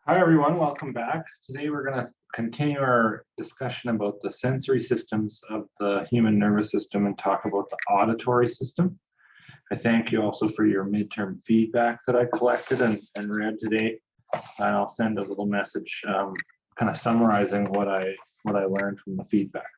Hi everyone, welcome back. Today we're going to continue our discussion about the sensory systems of the human nervous system and talk about the auditory system. I thank you also for your midterm feedback that I collected and read today. And I'll send a little message kind of summarizing what I learned from the feedback.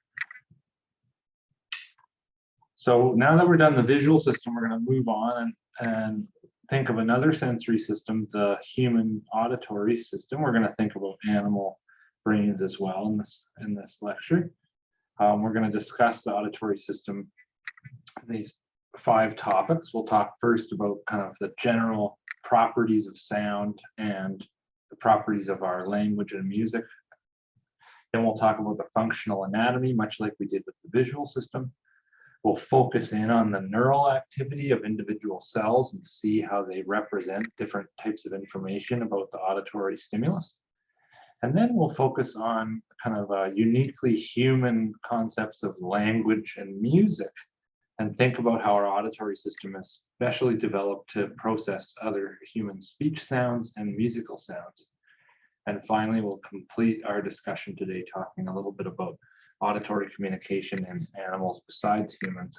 So now that we're done the visual system, we're going to move on and think of another sensory system, the human auditory system. We're going to think about animal brains as well in this lecture. We're going to discuss the auditory system, these 5 topics. We'll talk first about kind of the general properties of sound and the properties of our language and music. Then we'll talk about the functional anatomy, much like we did with the visual system. We'll focus in on the neural activity of individual cells and see how they represent different types of information about the auditory stimulus. And then we'll focus on kind of uniquely human concepts of language and music and think about how our auditory system is specially developed to process other human speech sounds and musical sounds. And finally, we'll complete our discussion today talking a little bit about auditory communication in animals besides humans.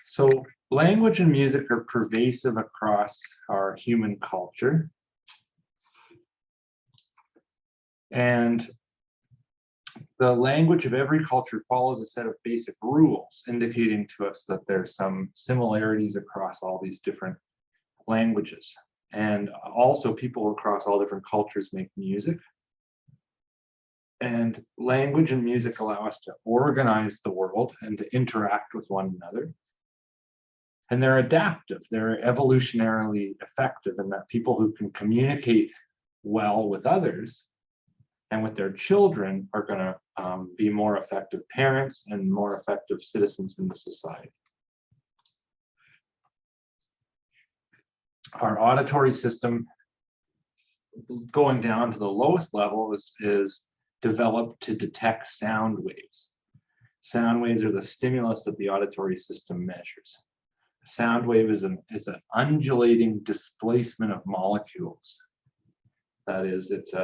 So language and music are pervasive across our human culture. And the language of every culture follows a set of basic rules, indicating to us that there's some similarities across all these different languages. And also people across all different cultures make music. And language and music allow us to organize the world and to interact with one another. And they're adaptive, they're evolutionarily effective in that people who can communicate well with others and with their children are going to be more effective parents and more effective citizens in the society. Our auditory system, going down to the lowest level, is developed to detect sound waves. Sound waves are the stimulus that the auditory system measures. A sound wave is an undulating displacement of molecules. That is, it's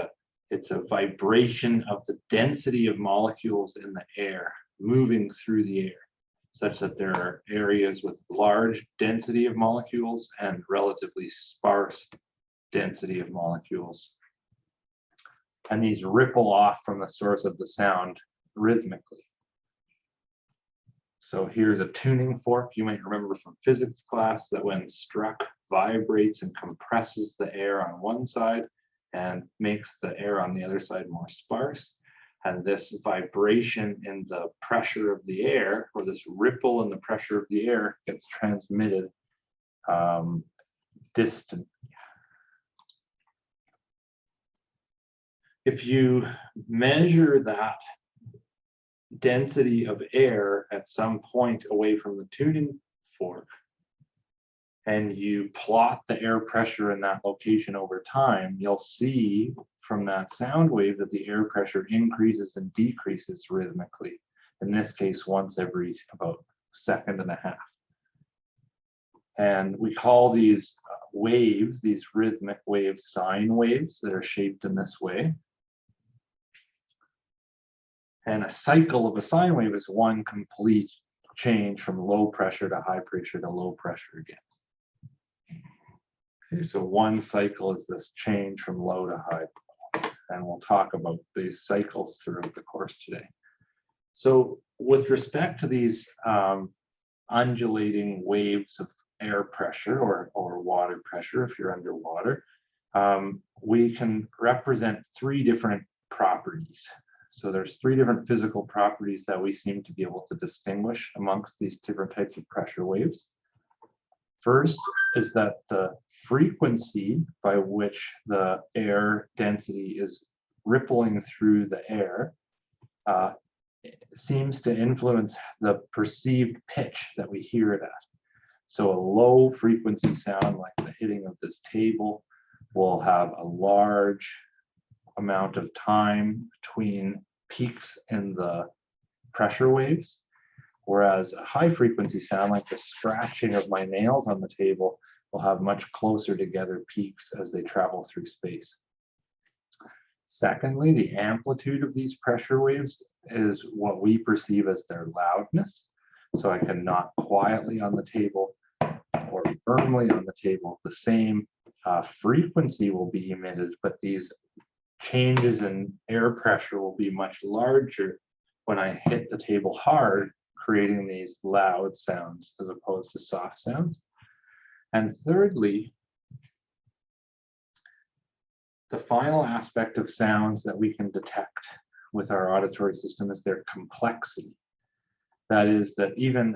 a vibration of the density of molecules in the air moving through the air, such that there are areas with large density of molecules and relatively sparse density of molecules. And these ripple off from the source of the sound rhythmically. So here's a tuning fork. You might remember from physics class that when struck, vibrates and compresses the air on one side and makes the air on the other side more sparse. And this vibration in the pressure of the air, or this ripple in the pressure of the air, gets transmitted distant. If you measure that density of air at some point away from the tuning fork, and you plot the air pressure in that location over time, you'll see from that sound wave that the air pressure increases and decreases rhythmically. In this case, once every about a second and a half. And we call these waves, these rhythmic waves, sine waves that are shaped in this way. And a cycle of a sine wave is one complete change from low pressure to high pressure to low pressure again. Okay, so one cycle is this change from low to high. And we'll talk about these cycles throughout the course today. So with respect to these undulating waves of air pressure or water pressure, if you're underwater, we can represent 3 different properties. So there's 3 different physical properties that we seem to be able to distinguish amongst these different types of pressure waves. First is that the frequency by which the air density is rippling through the air seems to influence the perceived pitch that we hear it at. So a low frequency sound like the hitting of this table will have a large amount of time between peaks in the pressure waves, whereas a high frequency sound like the scratching of my nails on the table will have much closer together peaks as they travel through space. Secondly, the amplitude of these pressure waves is what we perceive as their loudness. So I can knock quietly on the table or firmly on the table. The same frequency will be emitted, but these changes in air pressure will be much larger when I hit the table hard, creating these loud sounds as opposed to soft sounds. And thirdly, the final aspect of sounds that we can detect with our auditory system is their complexity. That is, that even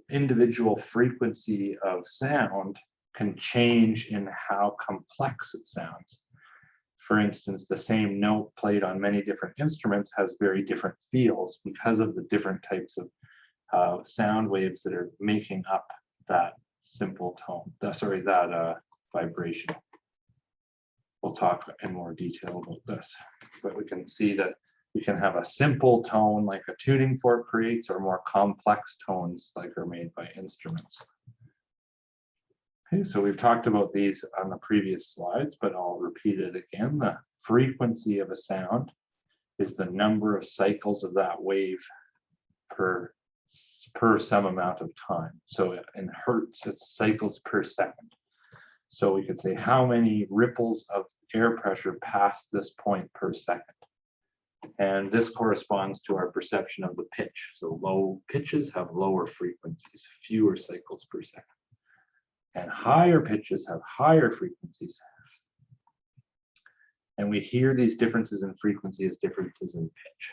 individual frequency of sound can change in how complex it sounds. For instance, the same note played on many different instruments has very different feels because of the different types of sound waves that are making up that simple tone, that vibration. We'll talk in more detail about this, but we can see that we can have a simple tone like a tuning fork creates, or more complex tones like are made by instruments. Okay, so we've talked about these on the previous slides, but I'll repeat it again. The frequency of a sound is the number of cycles of that wave per some amount of time. So in hertz, it's cycles per second. So we could say how many ripples of air pressure pass this point per second. And this corresponds to our perception of the pitch. So low pitches have lower frequencies, fewer cycles per second. And higher pitches have higher frequencies. And we hear these differences in frequency as differences in pitch.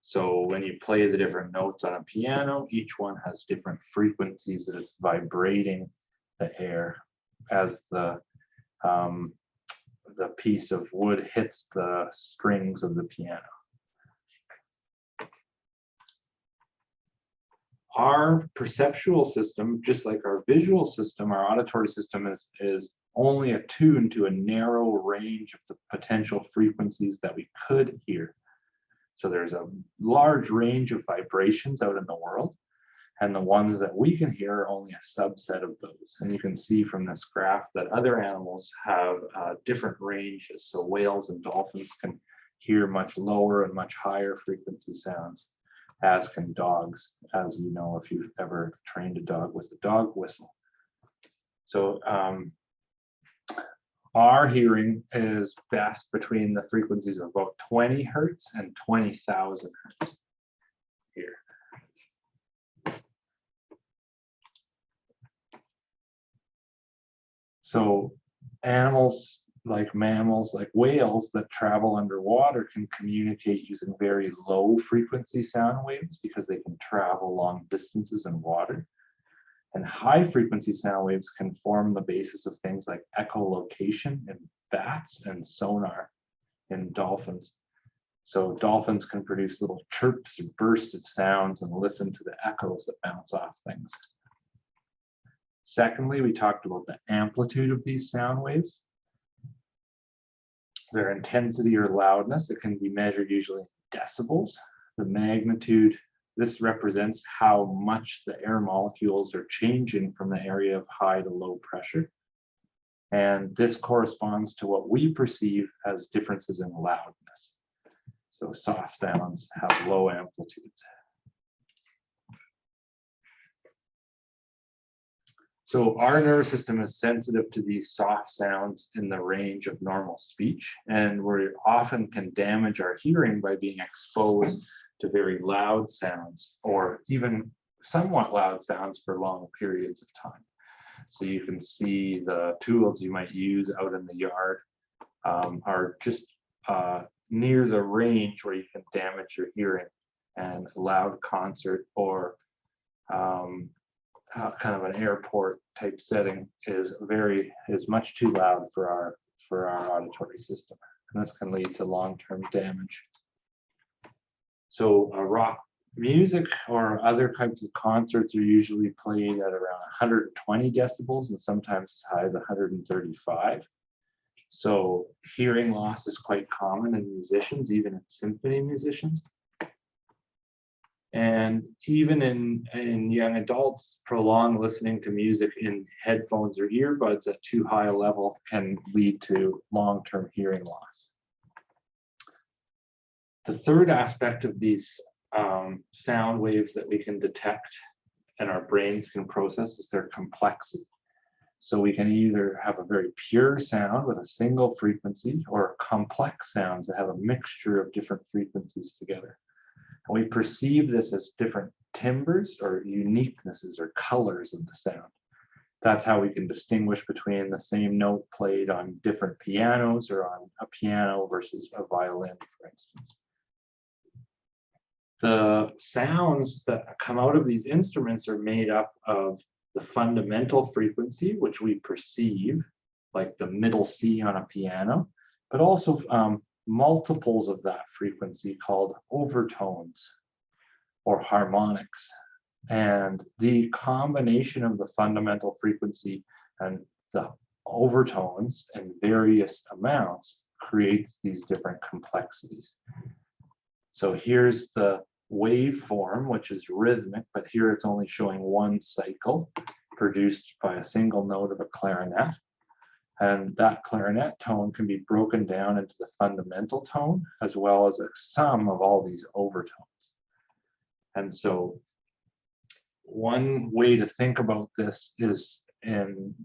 So when you play the different notes on a piano, each one has different frequencies that it's vibrating the air as the piece of wood hits the strings of the piano. Our perceptual system, just like our visual system, our auditory system is only attuned to a narrow range of the potential frequencies that we could hear. So there's a large range of vibrations out in the world, and the ones that we can hear are only a subset of those. And you can see from this graph that other animals have different ranges. So whales and dolphins can hear much lower and much higher frequency sounds, as can dogs, as you know if you've ever trained a dog with a dog whistle. So our hearing is best between the frequencies of about 20 hertz and 20,000 hertz here. So animals like mammals, like whales that travel underwater can communicate using very low frequency sound waves because they can travel long distances in water. And high frequency sound waves can form the basis of things like echolocation in bats and sonar in dolphins. So dolphins can produce little chirps or bursts of sounds and listen to the echoes that bounce off things. Secondly, we talked about the amplitude of these sound waves. Their intensity or loudness, it can be measured usually in decibels. The magnitude, this represents how much the air molecules are changing from the area of high to low pressure. And this corresponds to what we perceive as differences in loudness. So soft sounds have low amplitudes. So our nervous system is sensitive to these soft sounds in the range of normal speech, and we often can damage our hearing by being exposed to very loud sounds or even somewhat loud sounds for long periods of time. So you can see the tools you might use out in the yard are just near the range where you can damage your hearing, and a loud concert or kind of an airport type setting is much too loud for our auditory system, and this can lead to long-term damage. So rock music or other types of concerts are usually played at around 120 decibels and sometimes as high as 135. So hearing loss is quite common in musicians, even in symphony musicians. And even in young adults, prolonged listening to music in headphones or earbuds at too high a level can lead to long-term hearing loss. The third aspect of these sound waves that we can detect and our brains can process is their complexity. So we can either have a very pure sound with a single frequency or complex sounds that have a mixture of different frequencies together. And we perceive this as different timbres or uniquenesses or colors of the sound. That's how we can distinguish between the same note played on different pianos or on a piano versus a violin, for instance. The sounds that come out of these instruments are made up of the fundamental frequency, which we perceive, like the middle C on a piano, but also multiples of that frequency called overtones or harmonics. And the combination of the fundamental frequency and the overtones in various amounts creates these different complexities. So here's the waveform, which is rhythmic, but here it's only showing one cycle produced by a single note of a clarinet. And that clarinet tone can be broken down into the fundamental tone as well as a sum of all these overtones. And so one way to think about this is in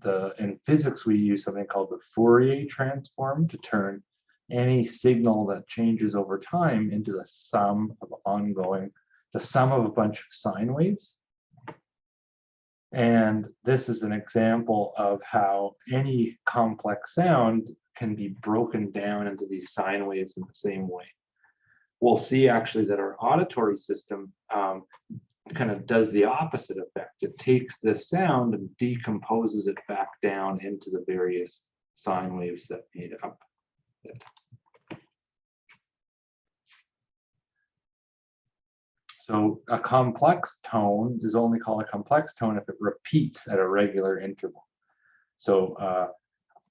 physics, we use something called the Fourier transform to turn any signal that changes over time into the sum of a bunch of sine waves. And this is an example of how any complex sound can be broken down into these sine waves in the same way. We'll see actually that our auditory system kind of does the opposite effect. It takes this sound and decomposes it back down into the various sine waves that made up it. So a complex tone is only called a complex tone if it repeats at a regular interval. So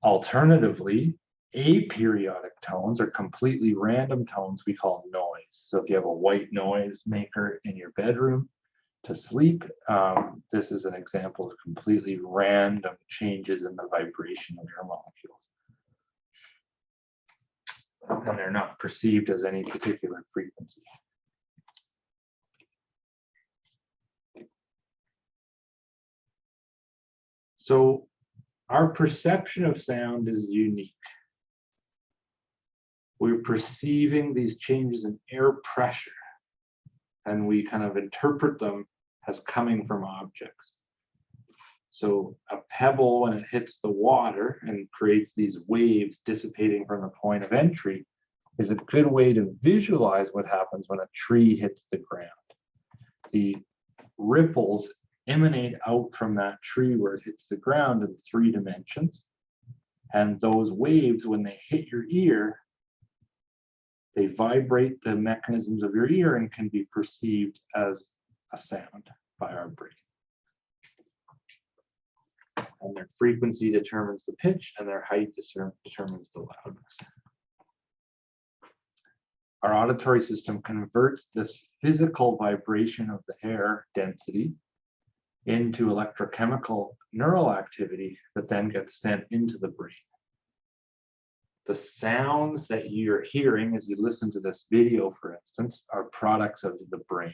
alternatively, aperiodic tones are completely random tones we call noise. So if you have a white noise maker in your bedroom to sleep, this is an example of completely random changes in the vibration of air molecules. And they're not perceived as any particular frequency. So our perception of sound is unique. We're perceiving these changes in air pressure, and we kind of interpret them as coming from objects. So a pebble, when it hits the water and creates these waves dissipating from the point of entry, is a good way to visualize what happens when a tree hits the ground. The ripples emanate out from that tree where it hits the ground in 3 dimensions. And those waves, when they hit your ear, they vibrate the mechanisms of your ear and can be perceived as a sound by our brain. And their frequency determines the pitch, and their height determines the loudness. Our auditory system converts this physical vibration of the air density into electrochemical neural activity that then gets sent into the brain. The sounds that you're hearing as you listen to this video, for instance, are products of the brain.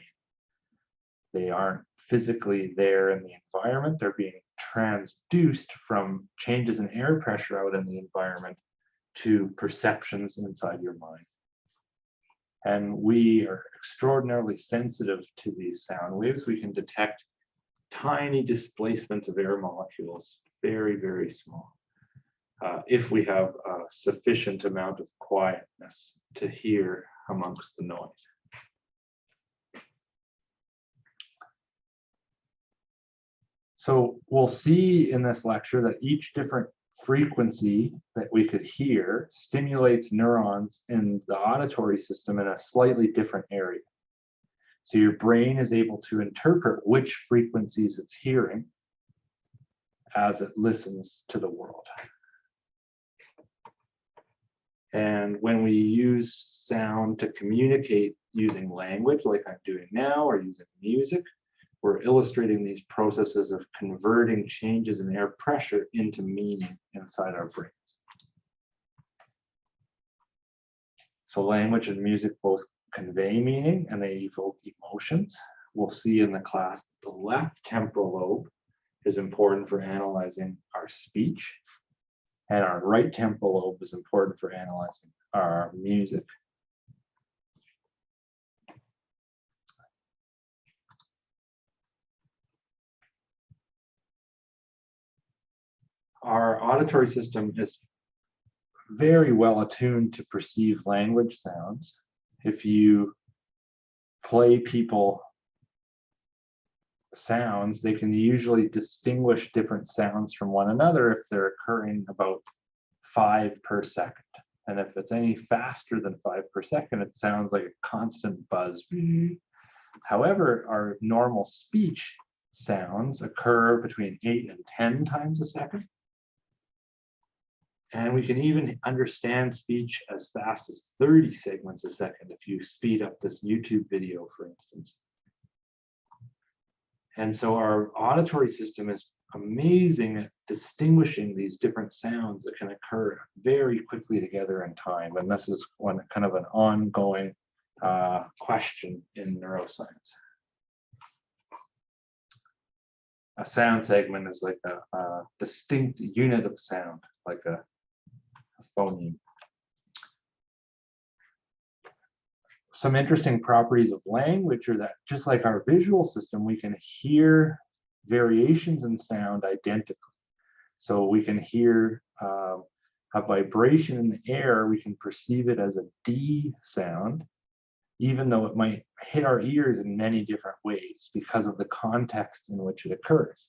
They aren't physically there in the environment. They're being transduced from changes in air pressure out in the environment to perceptions inside your mind. And we are extraordinarily sensitive to these sound waves. We can detect tiny displacements of air molecules, very, very small, if we have a sufficient amount of quietness to hear amongst the noise. So we'll see in this lecture that each different frequency that we could hear stimulates neurons in the auditory system in a slightly different area. So your brain is able to interpret which frequencies it's hearing as it listens to the world. And when we use sound to communicate using language, like I'm doing now, or using music, we're illustrating these processes of converting changes in air pressure into meaning inside our brains. So language and music both convey meaning and they evoke emotions. We'll see in the class that the left temporal lobe is important for analyzing our speech, and our right temporal lobe is important for analyzing our music. Our auditory system is very well attuned to perceive language sounds. If you play people sounds, they can usually distinguish different sounds from one another if they're occurring about 5 per second. And if it's any faster than 5 per second, it sounds like a constant buzz. However, our normal speech sounds occur between 8 and 10 times a second. And we can even understand speech as fast as 30 segments a second if you speed up this YouTube video, for instance. And so our auditory system is amazing at distinguishing these different sounds that can occur very quickly together in time. And this is one kind of an ongoing question in neuroscience. A sound segment is like a distinct unit of sound, like a phoneme. Some interesting properties of language are that just like our visual system, we can hear variations in sound identically. So we can hear a vibration in the air, we can perceive it as a D sound, even though it might hit our ears in many different ways because of the context in which it occurs.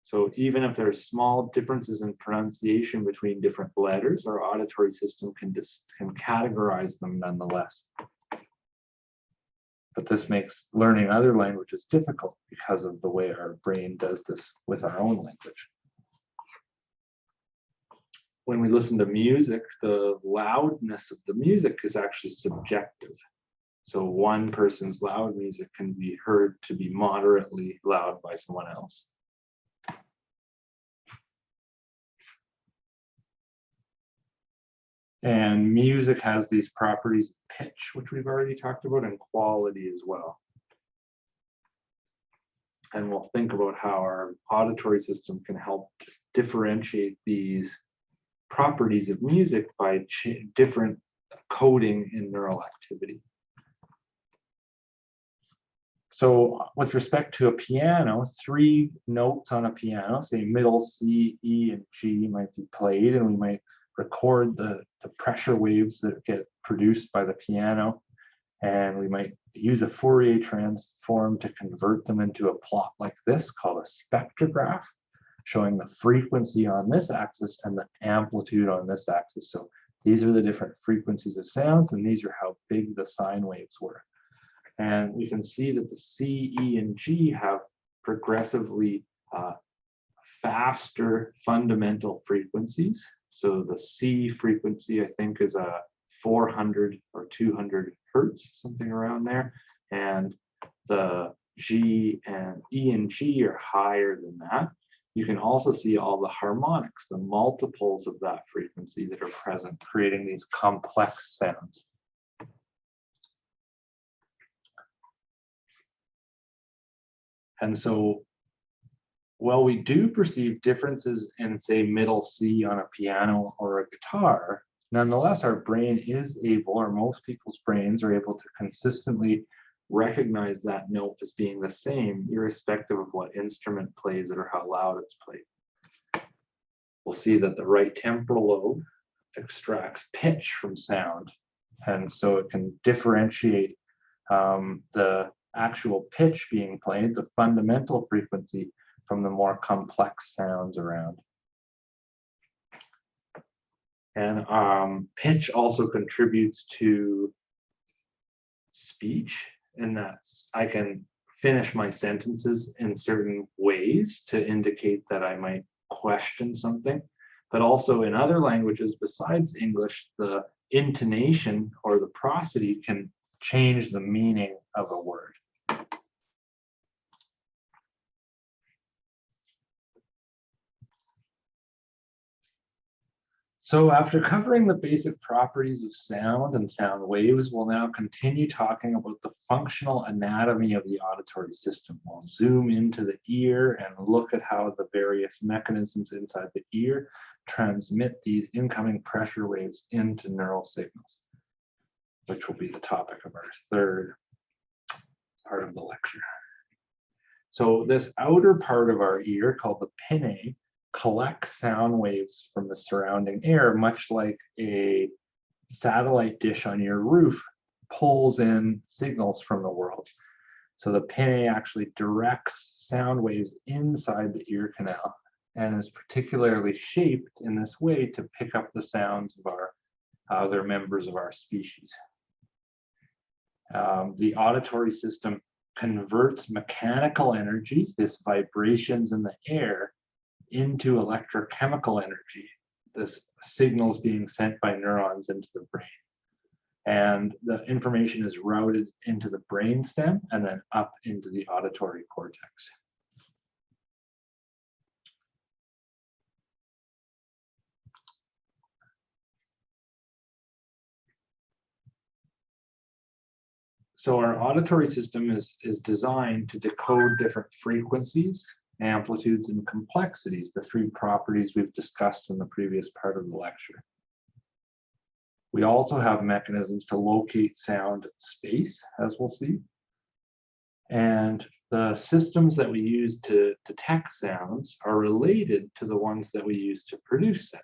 So even if there's small differences in pronunciation between different letters, our auditory system can categorize them nonetheless. But this makes learning other languages difficult because of the way our brain does this with our own language. When we listen to music, the loudness of the music is actually subjective. So one person's loud music can be heard to be moderately loud by someone else. And music has these properties of pitch, which we've already talked about, and quality as well. And we'll think about how our auditory system can help differentiate these properties of music by different coding in neural activity. So with respect to a piano, 3 notes on a piano, say middle C, E, and G might be played, and we might record the pressure waves that get produced by the piano, and we might use a Fourier transform to convert them into a plot like this called a spectrograph, showing the frequency on this axis and the amplitude on this axis. So these are the different frequencies of sounds, and these are how big the sine waves were. And we can see that the C, E, and G have progressively faster fundamental frequencies. So the C frequency, I think, is a 400 or 200 hertz, something around there. And the G and E and G are higher than that. You can also see all the harmonics, the multiples of that frequency that are present, creating these complex sounds. And so, while we do perceive differences in, say, middle C on a piano or a guitar, nonetheless, our brain is able, or most people's brains are able to consistently recognize that note as being the same, irrespective of what instrument plays it or how loud it's played. We'll see that the right temporal lobe extracts pitch from sound, and so it can differentiate the actual pitch being played, the fundamental frequency, from the more complex sounds around. And pitch also contributes to speech, in that I can finish my sentences in certain ways to indicate that I might question something, but also in other languages besides English, the intonation or the prosody can change the meaning of a word. So after covering the basic properties of sound and sound waves, we'll now continue talking about the functional anatomy of the auditory system. We'll zoom into the ear and look at how the various mechanisms inside the ear transmit these incoming pressure waves into neural signals, which will be the topic of our third part of the lecture. So this outer part of our ear, called the pinnae, collects sound waves from the surrounding air, much like a satellite dish on your roof pulls in signals from the world. So the pinnae actually directs sound waves inside the ear canal and is particularly shaped in this way to pick up the sounds of our other members of our species. The auditory system converts mechanical energy, this vibrations in the air, into electrochemical energy, this signals being sent by neurons into the brain. And the information is routed into the brainstem and then up into the auditory cortex. So our auditory system is designed to decode different frequencies, amplitudes, and complexities, the three properties we've discussed in the previous part of the lecture. We also have mechanisms to locate sound space, as we'll see. And the systems that we use to detect sounds are related to the ones that we use to produce sounds.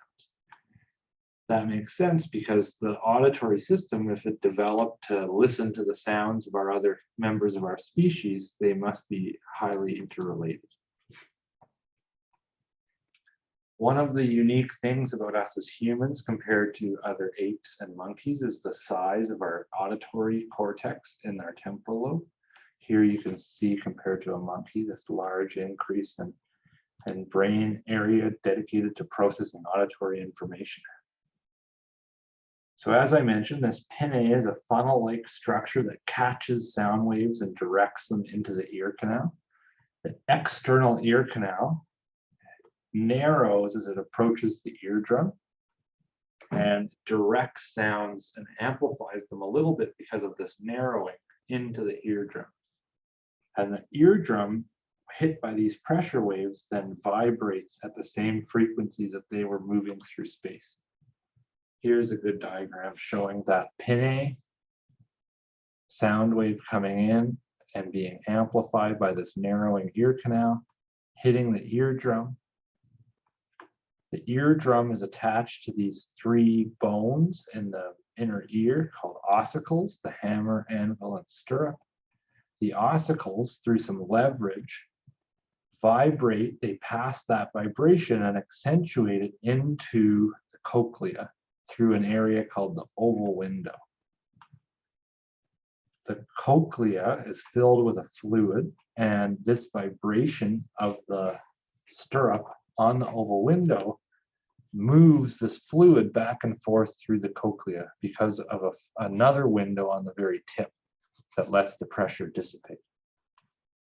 That makes sense because the auditory system, if it developed to listen to the sounds of our other members of our species, they must be highly interrelated. One of the unique things about us as humans compared to other apes and monkeys is the size of our auditory cortex in our temporal lobe. Here you can see, compared to a monkey, this large increase in brain area dedicated to processing auditory information. So as I mentioned, this pinnae is a funnel-like structure that catches sound waves and directs them into the ear canal. The external ear canal narrows as it approaches the eardrum and directs sounds and amplifies them a little bit because of this narrowing into the eardrum. And the eardrum, hit by these pressure waves, then vibrates at the same frequency that they were moving through space. Here's a good diagram showing that pinnae sound wave coming in and being amplified by this narrowing ear canal, hitting the eardrum. The eardrum is attached to these three bones in the inner ear called ossicles, the hammer, anvil, and stirrup. The ossicles, through some leverage, vibrate. They pass that vibration and accentuate it into the cochlea through an area called the oval window. The cochlea is filled with a fluid, and this vibration of the stirrup on the oval window moves this fluid back and forth through the cochlea because of another window on the very tip that lets the pressure dissipate.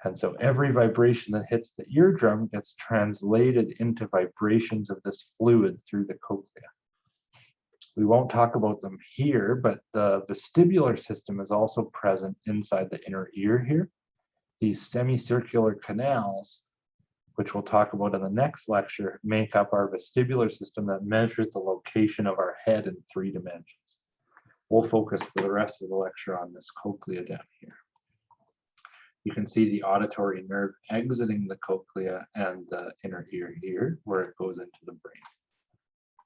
And so every vibration that hits the eardrum gets translated into vibrations of this fluid through the cochlea. We won't talk about them here, but the vestibular system is also present inside the inner ear here. These semicircular canals, which we'll talk about in the next lecture, make up our vestibular system that measures the location of our head in 3 dimensions. We'll focus for the rest of the lecture on this cochlea down here. You can see the auditory nerve exiting the cochlea and the inner ear here, where it goes into the brain.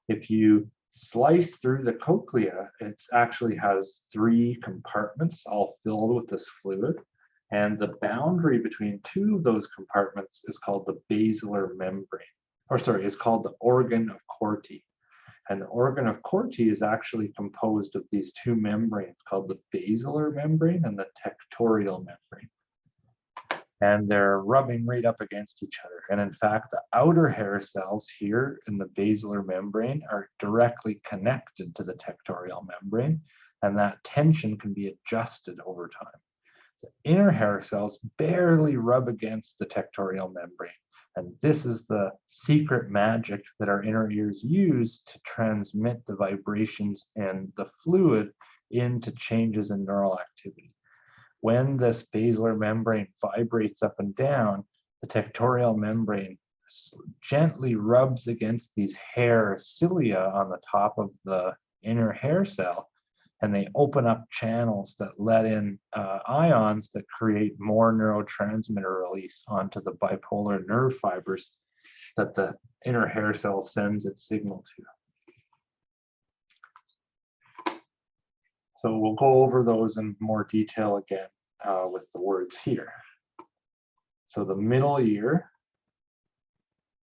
If you slice through the cochlea, it actually has 3 compartments all filled with this fluid. And the boundary between 2 of those compartments is called the basilar membrane, is called the organ of Corti. And the organ of Corti is actually composed of these 2 membranes called the basilar membrane and the tectorial membrane. and they're rubbing right up against each other. And in fact, the outer hair cells here in the basilar membrane are directly connected to the tectorial membrane, and that tension can be adjusted over time. The inner hair cells barely rub against the tectorial membrane, and this is the secret magic that our inner ears use to transmit the vibrations and the fluid into changes in neural activity. When this basilar membrane vibrates up and down, the tectorial membrane gently rubs against these hair cilia on the top of the inner hair cell, and they open up channels that let in ions that create more neurotransmitter release onto the bipolar nerve fibers that the inner hair cell sends its signal to. So we'll go over those in more detail again with the words here. So the middle ear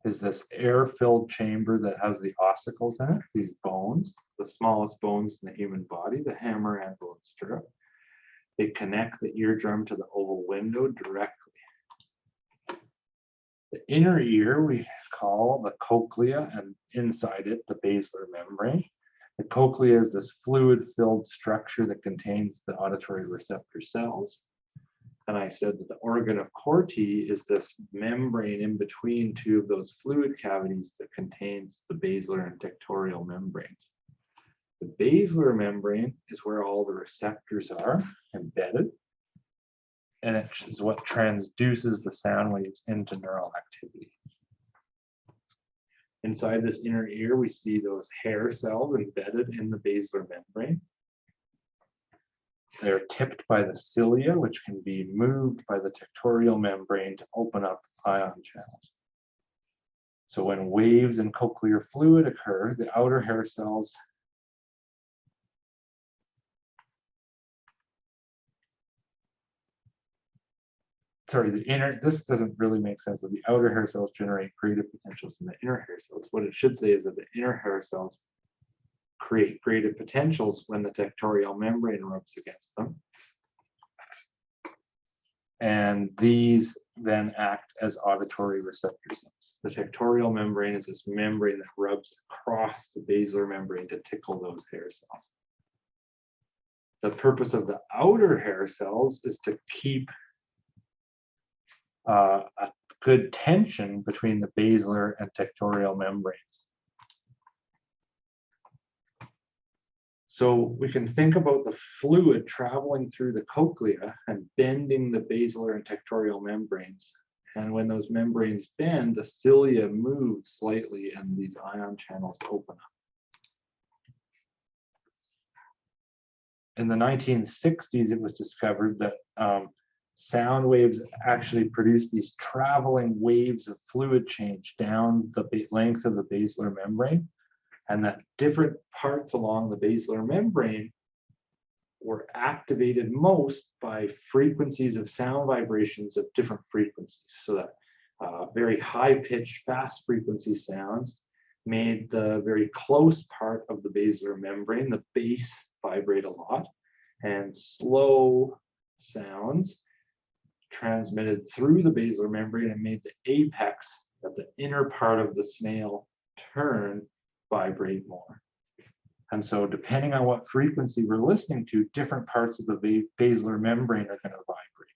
is this air-filled chamber that has the ossicles in it, these bones, the smallest bones in the human body, the hammer, anvil, and stirrup. They connect the eardrum to the oval window directly. The inner ear we call the cochlea, and inside it, the basilar membrane. The cochlea is this fluid-filled structure that contains the auditory receptor cells. And I said that the organ of Corti is this membrane in between two of those fluid cavities that contains the basilar and tectorial membranes. The basilar membrane is where all the receptors are embedded, and it is what transduces the sound waves into neural activity. Inside this inner ear, we see those hair cells embedded in the basilar membrane. They're tipped by the cilia, which can be moved by the tectorial membrane to open up ion channels. So when waves in cochlear fluid occur, the outer hair cells this doesn't really make sense, that the outer hair cells generate graded potentials from the inner hair cells. What it should say is that the inner hair cells create graded potentials when the tectorial membrane rubs against them. And these then act as auditory receptor cells. The tectorial membrane is this membrane that rubs across the basilar membrane to tickle those hair cells. The purpose of the outer hair cells is to keep a good tension between the basilar and tectorial membranes. So we can think about the fluid traveling through the cochlea and bending the basilar and tectorial membranes. And when those membranes bend, the cilia move slightly and these ion channels open up. In the 1960s, it was discovered that sound waves actually produce these traveling waves of fluid change down the length of the basilar membrane, and that different parts along the basilar membrane were activated most by frequencies of sound vibrations of different frequencies. So that very high-pitched, fast-frequency sounds made the very close part of the basilar membrane, the base, vibrate a lot, and slow sounds transmitted through the basilar membrane and made the apex of the inner part of the snail turn vibrate more. And so depending on what frequency we're listening to, different parts of the basilar membrane are going to vibrate.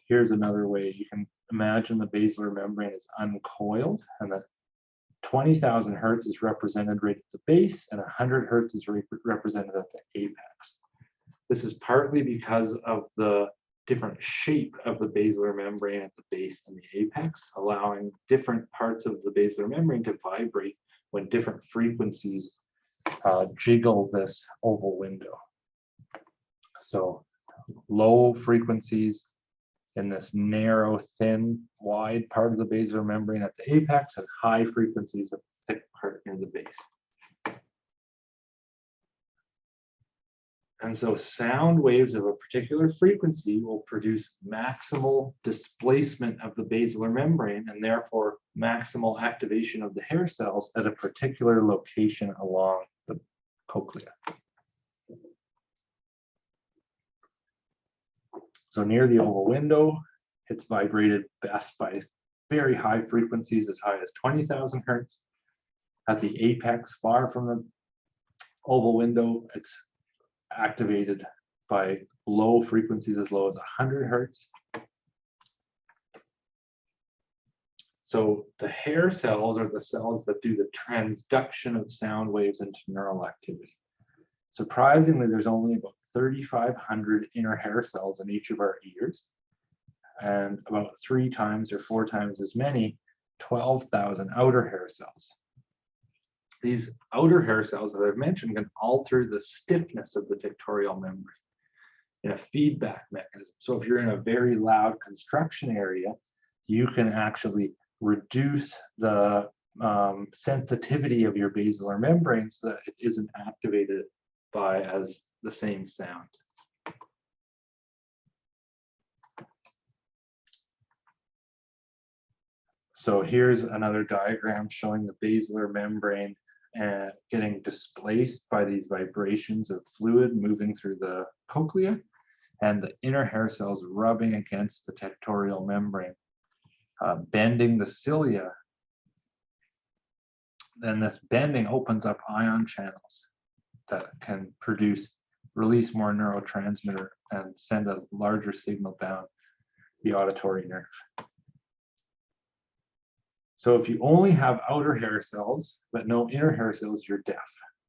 Here's another way. You can imagine the basilar membrane is uncoiled, and that 20,000 hertz is represented right at the base, and 100 hertz is represented at the apex. This is partly because of the different shape of the basilar membrane at the base and the apex, allowing different parts of the basilar membrane to vibrate when different frequencies jiggle this oval window. So low frequencies in this narrow, thin, wide part of the basilar membrane at the apex, and high frequencies at the thick part near the base. And so sound waves of a particular frequency will produce maximal displacement of the basilar membrane, and therefore maximal activation of the hair cells at a particular location along the cochlea. So near the oval window, It's vibrated best by very high frequencies as high as 20,000 hertz. At the apex, far from the oval window, it's activated by low frequencies as low as 100 hertz. So the hair cells are the cells that do the transduction of sound waves into neural activity. Surprisingly, there's only about 3,500 inner hair cells in each of our ears, and about 3 times or 4 times as many, 12,000 outer hair cells. These outer hair cells, as I've mentioned, can alter the stiffness of the tictorial membrane in a feedback mechanism. So if you're in a very loud construction area, you can actually reduce the sensitivity of your basilar membrane so that it isn't activated by as the same sound. So here's another diagram showing the basilar membrane getting displaced by these vibrations of fluid moving through the cochlea, and the inner hair cells rubbing against the tictorial membrane, bending the cilia. Then this bending opens up ion channels that can release more neurotransmitter and send a larger signal down the auditory nerve. So if you only have outer hair cells but no inner hair cells, you're deaf.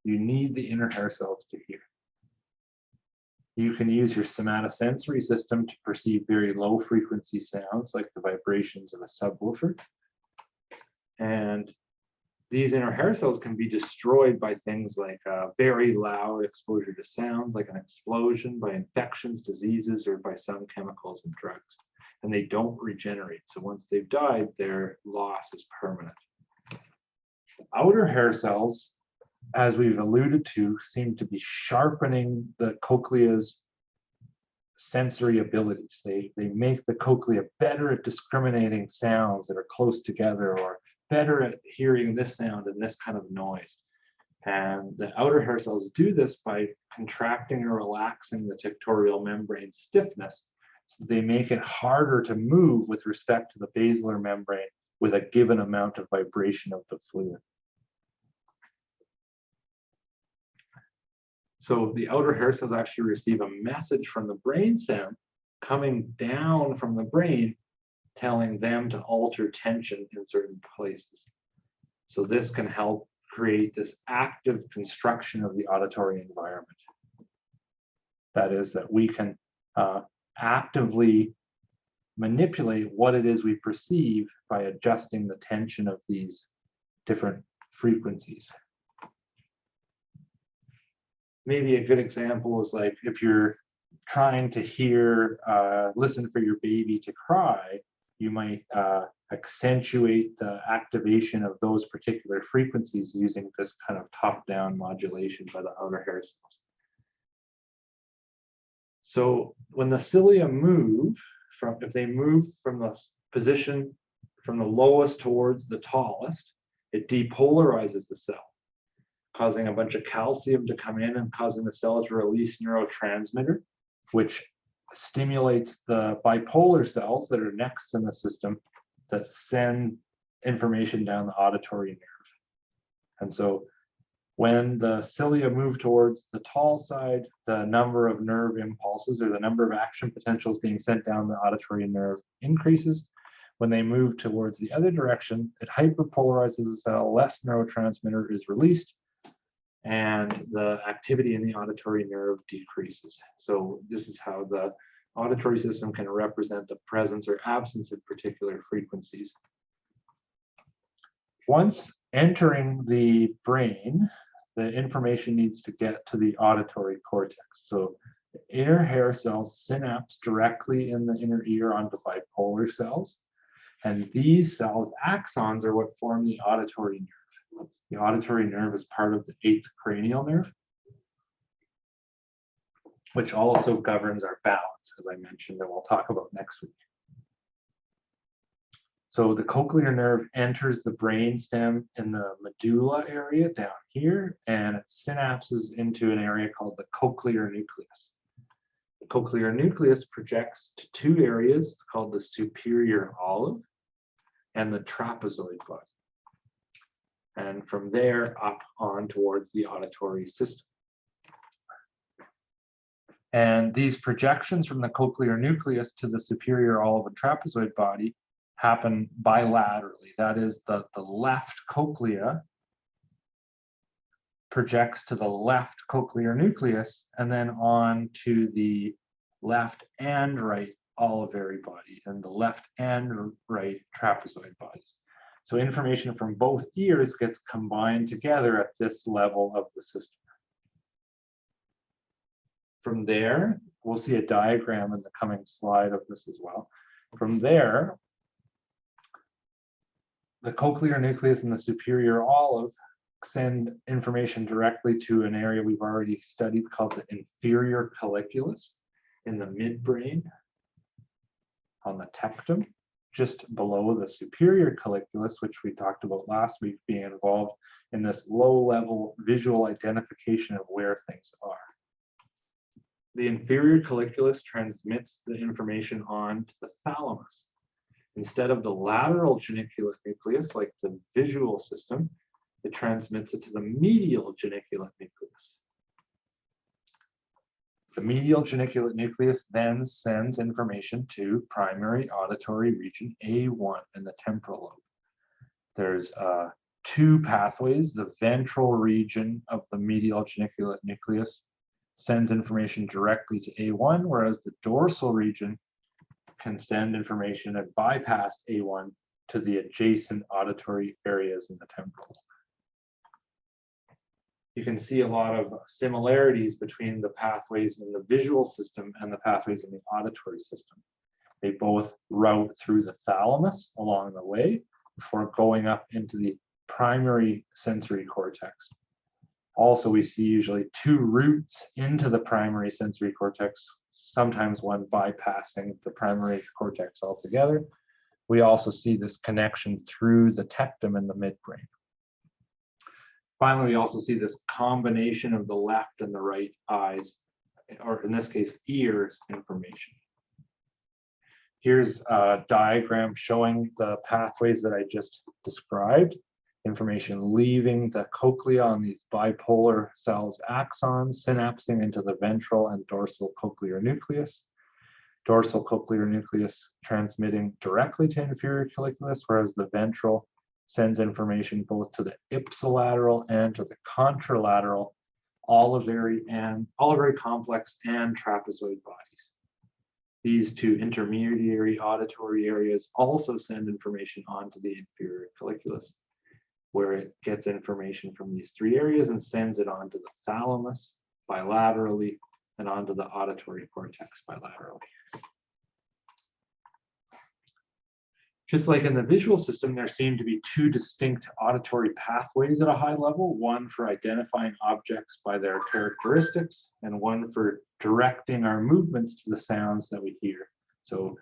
You need the inner hair cells to hear. You can use your somatosensory system to perceive very low frequency sounds like the vibrations of a subwoofer. And these inner hair cells can be destroyed by things like very loud exposure to sounds, like an explosion, by infections, diseases, or by some chemicals and drugs. And they don't regenerate. So once they've died, their loss is permanent. The outer hair cells, as we've alluded to, seem to be sharpening the cochlea's sensory abilities. They make the cochlea better at discriminating sounds that are close together, or better at hearing this sound and this kind of noise. And the outer hair cells do this by contracting or relaxing the tictorial membrane stiffness. So they make it harder to move with respect to the basilar membrane with a given amount of vibration of the fluid. So the outer hair cells actually receive a message from the brainstem coming down from the brain, telling them to alter tension in certain places. So this can help create this active construction of the auditory environment. That is, that we can actively manipulate what it is we perceive by adjusting the tension of these different frequencies. Maybe a good example is like if you're trying to hear, listen for your baby to cry, you might accentuate the activation of those particular frequencies using this kind of top-down modulation by the outer hair cells. So when the cilia move, if they move from the position from the lowest towards the tallest, it depolarizes the cell, causing a bunch of calcium to come in and causing the cell to release neurotransmitter, which stimulates the bipolar cells that are next in the system that send information down the auditory nerve. And so when the cilia move towards the tall side, the number of nerve impulses, or the number of action potentials being sent down the auditory nerve, increases. When they move towards the other direction, it hyperpolarizes the cell, less neurotransmitter is released, and the activity in the auditory nerve decreases. So this is how the auditory system can represent the presence or absence of particular frequencies. Once entering the brain, the information needs to get to the auditory cortex. So the inner hair cells synapse directly in the inner ear onto bipolar cells. And these cells, axons, are what form the auditory nerve. The auditory nerve is part of the 8th cranial nerve, which also governs our balance, as I mentioned, and we'll talk about next week. So the cochlear nerve enters the brainstem in the medulla area down here, and it synapses into an area called the cochlear nucleus. The cochlear nucleus projects to two areas called the superior olive and the trapezoid body. And from there up on towards the auditory system. And these projections from the cochlear nucleus to the superior olive and trapezoid body happen bilaterally. That is, the left cochlea projects to the left cochlear nucleus and then on to the left and right olivary body and the left and right trapezoid bodies. So information from both ears gets combined together at this level of the system. From there, we'll see a diagram in the coming slide of this as well. From there, the cochlear nucleus and the superior olive send information directly to an area we've already studied called the inferior colliculus in the midbrain on the tectum, just below the superior colliculus, which we talked about last week, being involved in this low-level visual identification of where things are. The inferior colliculus transmits the information on to the thalamus. Instead of the lateral geniculate nucleus, like the visual system, it transmits it to the medial geniculate nucleus. The medial geniculate nucleus then sends information to primary auditory region A1 in the temporal lobe. There's two pathways. The ventral region of the medial geniculate nucleus sends information directly to A1, whereas the dorsal region can send information and bypass A1 to the adjacent auditory areas in the temporal lobe. You can see a lot of similarities between the pathways in the visual system and the pathways in the auditory system. They both route through the thalamus along the way before going up into the primary sensory cortex. Also, we see usually two routes into the primary sensory cortex, sometimes one bypassing the primary cortex altogether. We also see this connection through the tectum and the midbrain. Finally, we also see this combination of the left and the right eyes, or in this case, ears information. Here's a diagram showing the pathways that I just described. Information leaving the cochlea on these bipolar cells axons, synapsing into the ventral and dorsal cochlear nucleus. Dorsal cochlear nucleus transmitting directly to inferior colliculus, whereas the ventral sends information both to the ipsilateral and to the contralateral olivary complex and trapezoid bodies. These two intermediary auditory areas also send information onto the inferior colliculus, where it gets information from these three areas and sends it onto the thalamus bilaterally and onto the auditory cortex bilaterally. Just like in the visual system, there seem to be two distinct auditory pathways at a high level, one for identifying objects by their characteristics and one for directing our movements to the sounds that we hear. So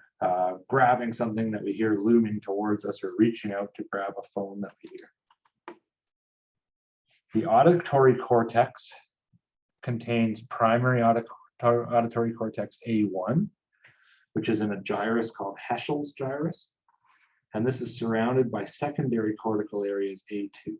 grabbing something that we hear looming towards us or reaching out to grab a phone that we hear. The auditory cortex contains primary auditory cortex A1, which is in a gyrus called Heschel's gyrus. And this is surrounded by secondary cortical areas A2.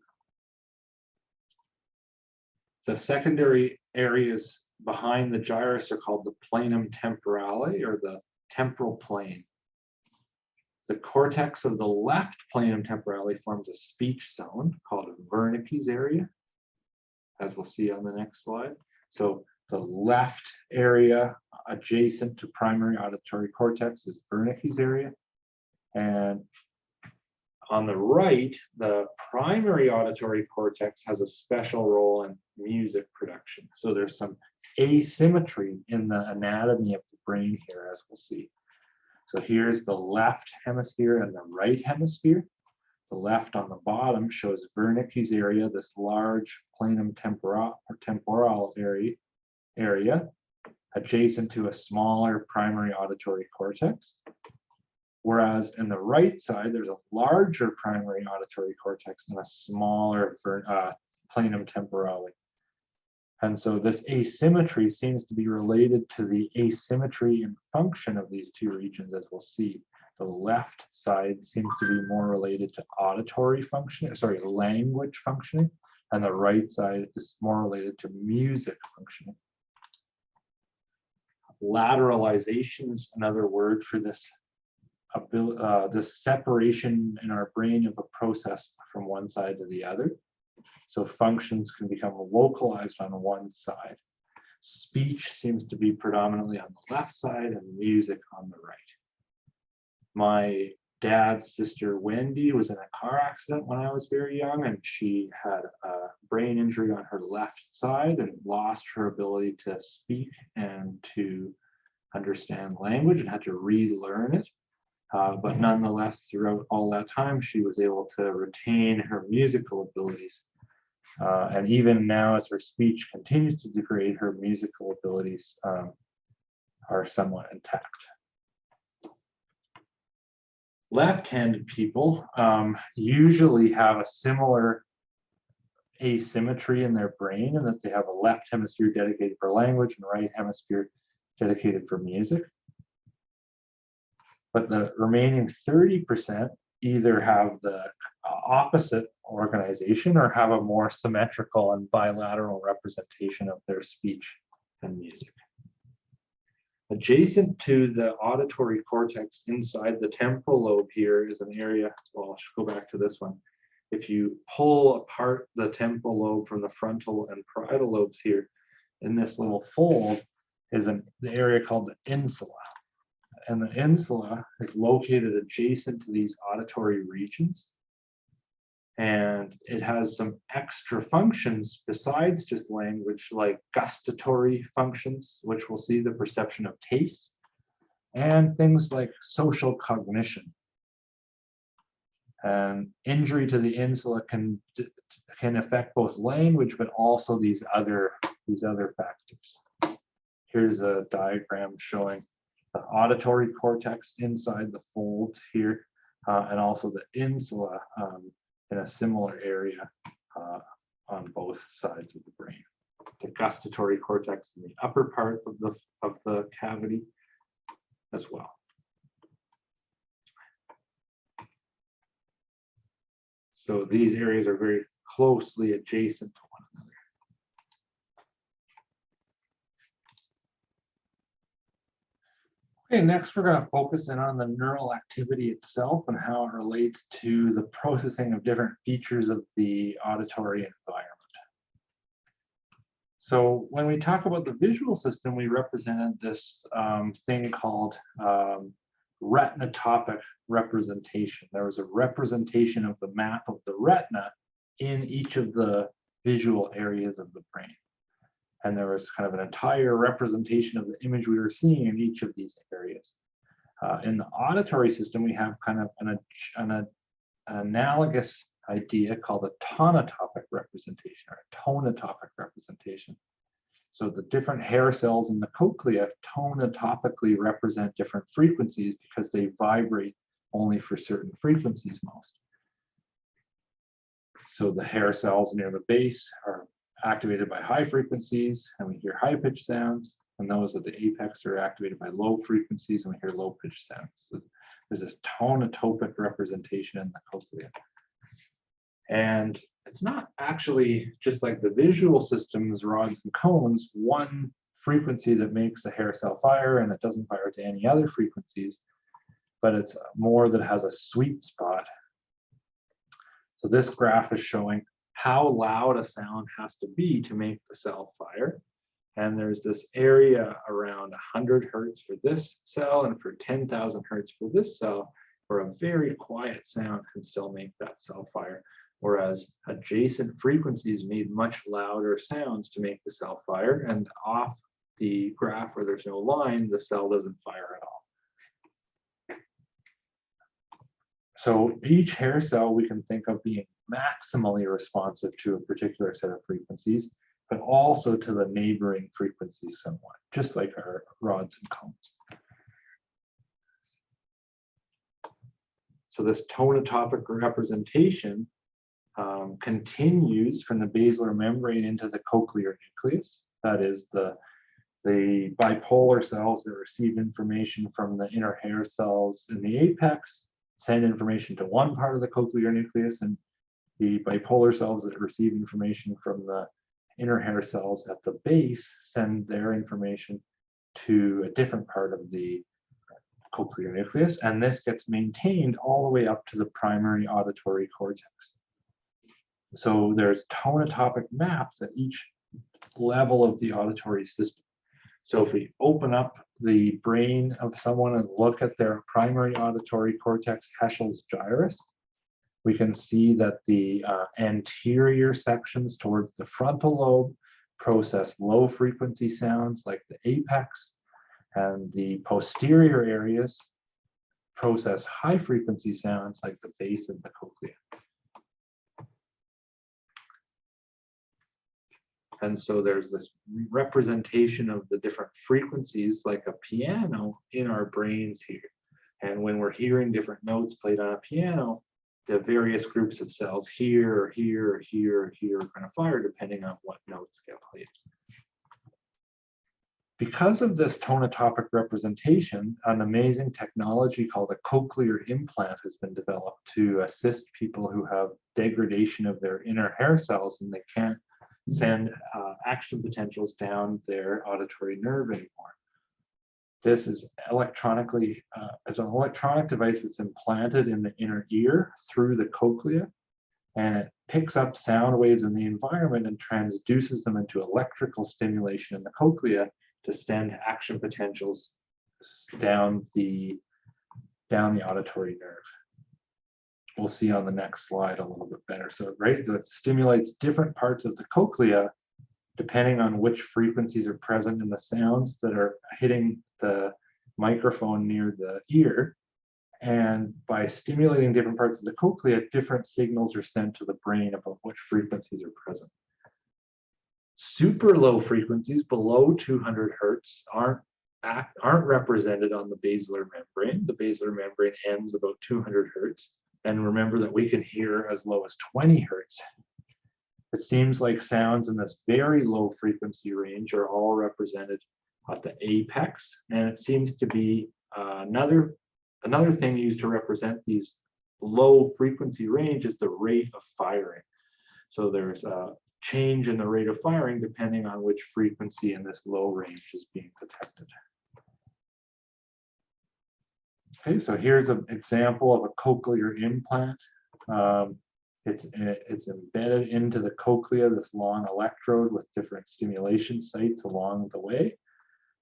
The secondary areas behind the gyrus are called the planum temporale, or the temporal plane. The cortex of the left planum temporale forms a speech zone called Wernicke's area, as we'll see on the next slide. So the left area adjacent to primary auditory cortex is Wernicke's area. And on the right, the primary auditory cortex has a special role in music production. So there's some asymmetry in the anatomy of the brain here, as we'll see. So here's the left hemisphere and the right hemisphere. The left on the bottom shows Wernicke's area, this large planum temporal area adjacent to a smaller primary auditory cortex. Whereas in the right side, there's a larger primary auditory cortex and a smaller planum temporale. And so this asymmetry seems to be related to the asymmetry in function of these two regions, as we'll see. The left side seems to be more related to auditory functioning, sorry, language functioning, and the right side is more related to music functioning. Lateralization is another word for this this separation in our brain of a process from one side to the other. So functions can become localized on one side. Speech seems to be predominantly on the left side and music on the right. My dad's sister Wendy was in a car accident when I was very young, and she had a brain injury on her left side and lost her ability to speak and to understand language and had to relearn it. But nonetheless, throughout all that time, she was able to retain her musical abilities. And even now, as her speech continues to degrade, her musical abilities are somewhat intact. Left-handed people usually have a similar asymmetry in their brain, in that they have a left hemisphere dedicated for language and right hemisphere dedicated for music. But the remaining 30% either have the opposite organization or have a more symmetrical and bilateral representation of their speech and music. Adjacent to the auditory cortex inside the temporal lobe here is an area, well, I'll go back to this one. If you pull apart the temporal lobe from the frontal and parietal lobes here, in this little fold is the area called the insula. And the insula is located adjacent to these auditory regions. And it has some extra functions besides just language, like gustatory functions, which we'll see, the perception of taste, and things like social cognition. And injury to the insula can affect both language, but also these other factors. Here's a diagram showing the auditory cortex inside the folds here, and also the insula in a similar area on both sides of the brain. The gustatory cortex in the upper part of the cavity as well. So these areas are very closely adjacent to one another. Okay, next we're going to focus in on the neural activity itself and how it relates to the processing of different features of the auditory environment. So when we talk about the visual system, we represented this thing called retinotopic representation. There was a representation of the map of the retina in each of the visual areas of the brain. And there was kind of an entire representation of the image we were seeing in each of these areas. In the auditory system, we have kind of an analogous idea called a tonotopic representation or a tonatopic representation. So the different hair cells in the cochlea tonotopically represent different frequencies because they vibrate only for certain frequencies most. So the hair cells near the base are activated by high frequencies, and we hear high-pitched sounds, and those at the apex are activated by low frequencies, and we hear low-pitched sounds. So there's this tonotopic representation in the cochlea. And it's not actually just like the visual system's rods and cones, one frequency that makes a hair cell fire, and it doesn't fire to any other frequencies, but it's more that has a sweet spot. So this graph is showing how loud a sound has to be to make the cell fire. And there's this area around 100 hertz for this cell and for 10,000 hertz for this cell, where a very quiet sound can still make that cell fire, whereas adjacent frequencies need much louder sounds to make the cell fire, and off the graph where there's no line, the cell doesn't fire at all. So each hair cell we can think of being maximally responsive to a particular set of frequencies, but also to the neighboring frequencies somewhat, just like our rods and cones. So this tonotopic representation continues from the basilar membrane into the cochlear nucleus. That is the bipolar cells that receive information from the inner hair cells in the apex, send information to one part of the cochlear nucleus, and the bipolar cells that receive information from the inner hair cells at the base send their information to a different part of the cochlear nucleus, and this gets maintained all the way up to the primary auditory cortex. So there's tonatopic maps at each level of the auditory system. So if we open up the brain of someone and look at their primary auditory cortex, Heschel's gyrus, we can see that the anterior sections towards the frontal lobe process low frequency sounds like the apex, and the posterior areas process high frequency sounds like the base of the cochlea. And so there's this representation of the different frequencies like a piano in our brains here. And when we're hearing different notes played on a piano, the various groups of cells here, or here, or here, or here are going to fire depending on what notes get played. Because of this tonatopic representation, an amazing technology called a cochlear implant has been developed to assist people who have degradation of their inner hair cells and they can't send action potentials down their auditory nerve anymore. This is electronically, as an electronic device that's implanted in the inner ear through the cochlea, and it picks up sound waves in the environment and transduces them into electrical stimulation in the cochlea to send action potentials down the auditory nerve. We'll see on the next slide a little bit better. So, right, so it stimulates different parts of the cochlea depending on which frequencies are present in the sounds that are hitting the microphone near the ear. And by stimulating different parts of the cochlea, different signals are sent to the brain about which frequencies are present. Super low frequencies below 200 hertz aren't represented on the basilar membrane. The basilar membrane ends about 200 hertz. And remember that we can hear as low as 20 hertz. It seems like sounds in this very low frequency range are all represented at the apex. And it seems to be another thing used to represent these low frequency range is the rate of firing. So there's a change in the rate of firing depending on which frequency in this low range is being detected. Okay, so here's an example of a cochlear implant. It's embedded into the cochlea, this long electrode with different stimulation sites along the way.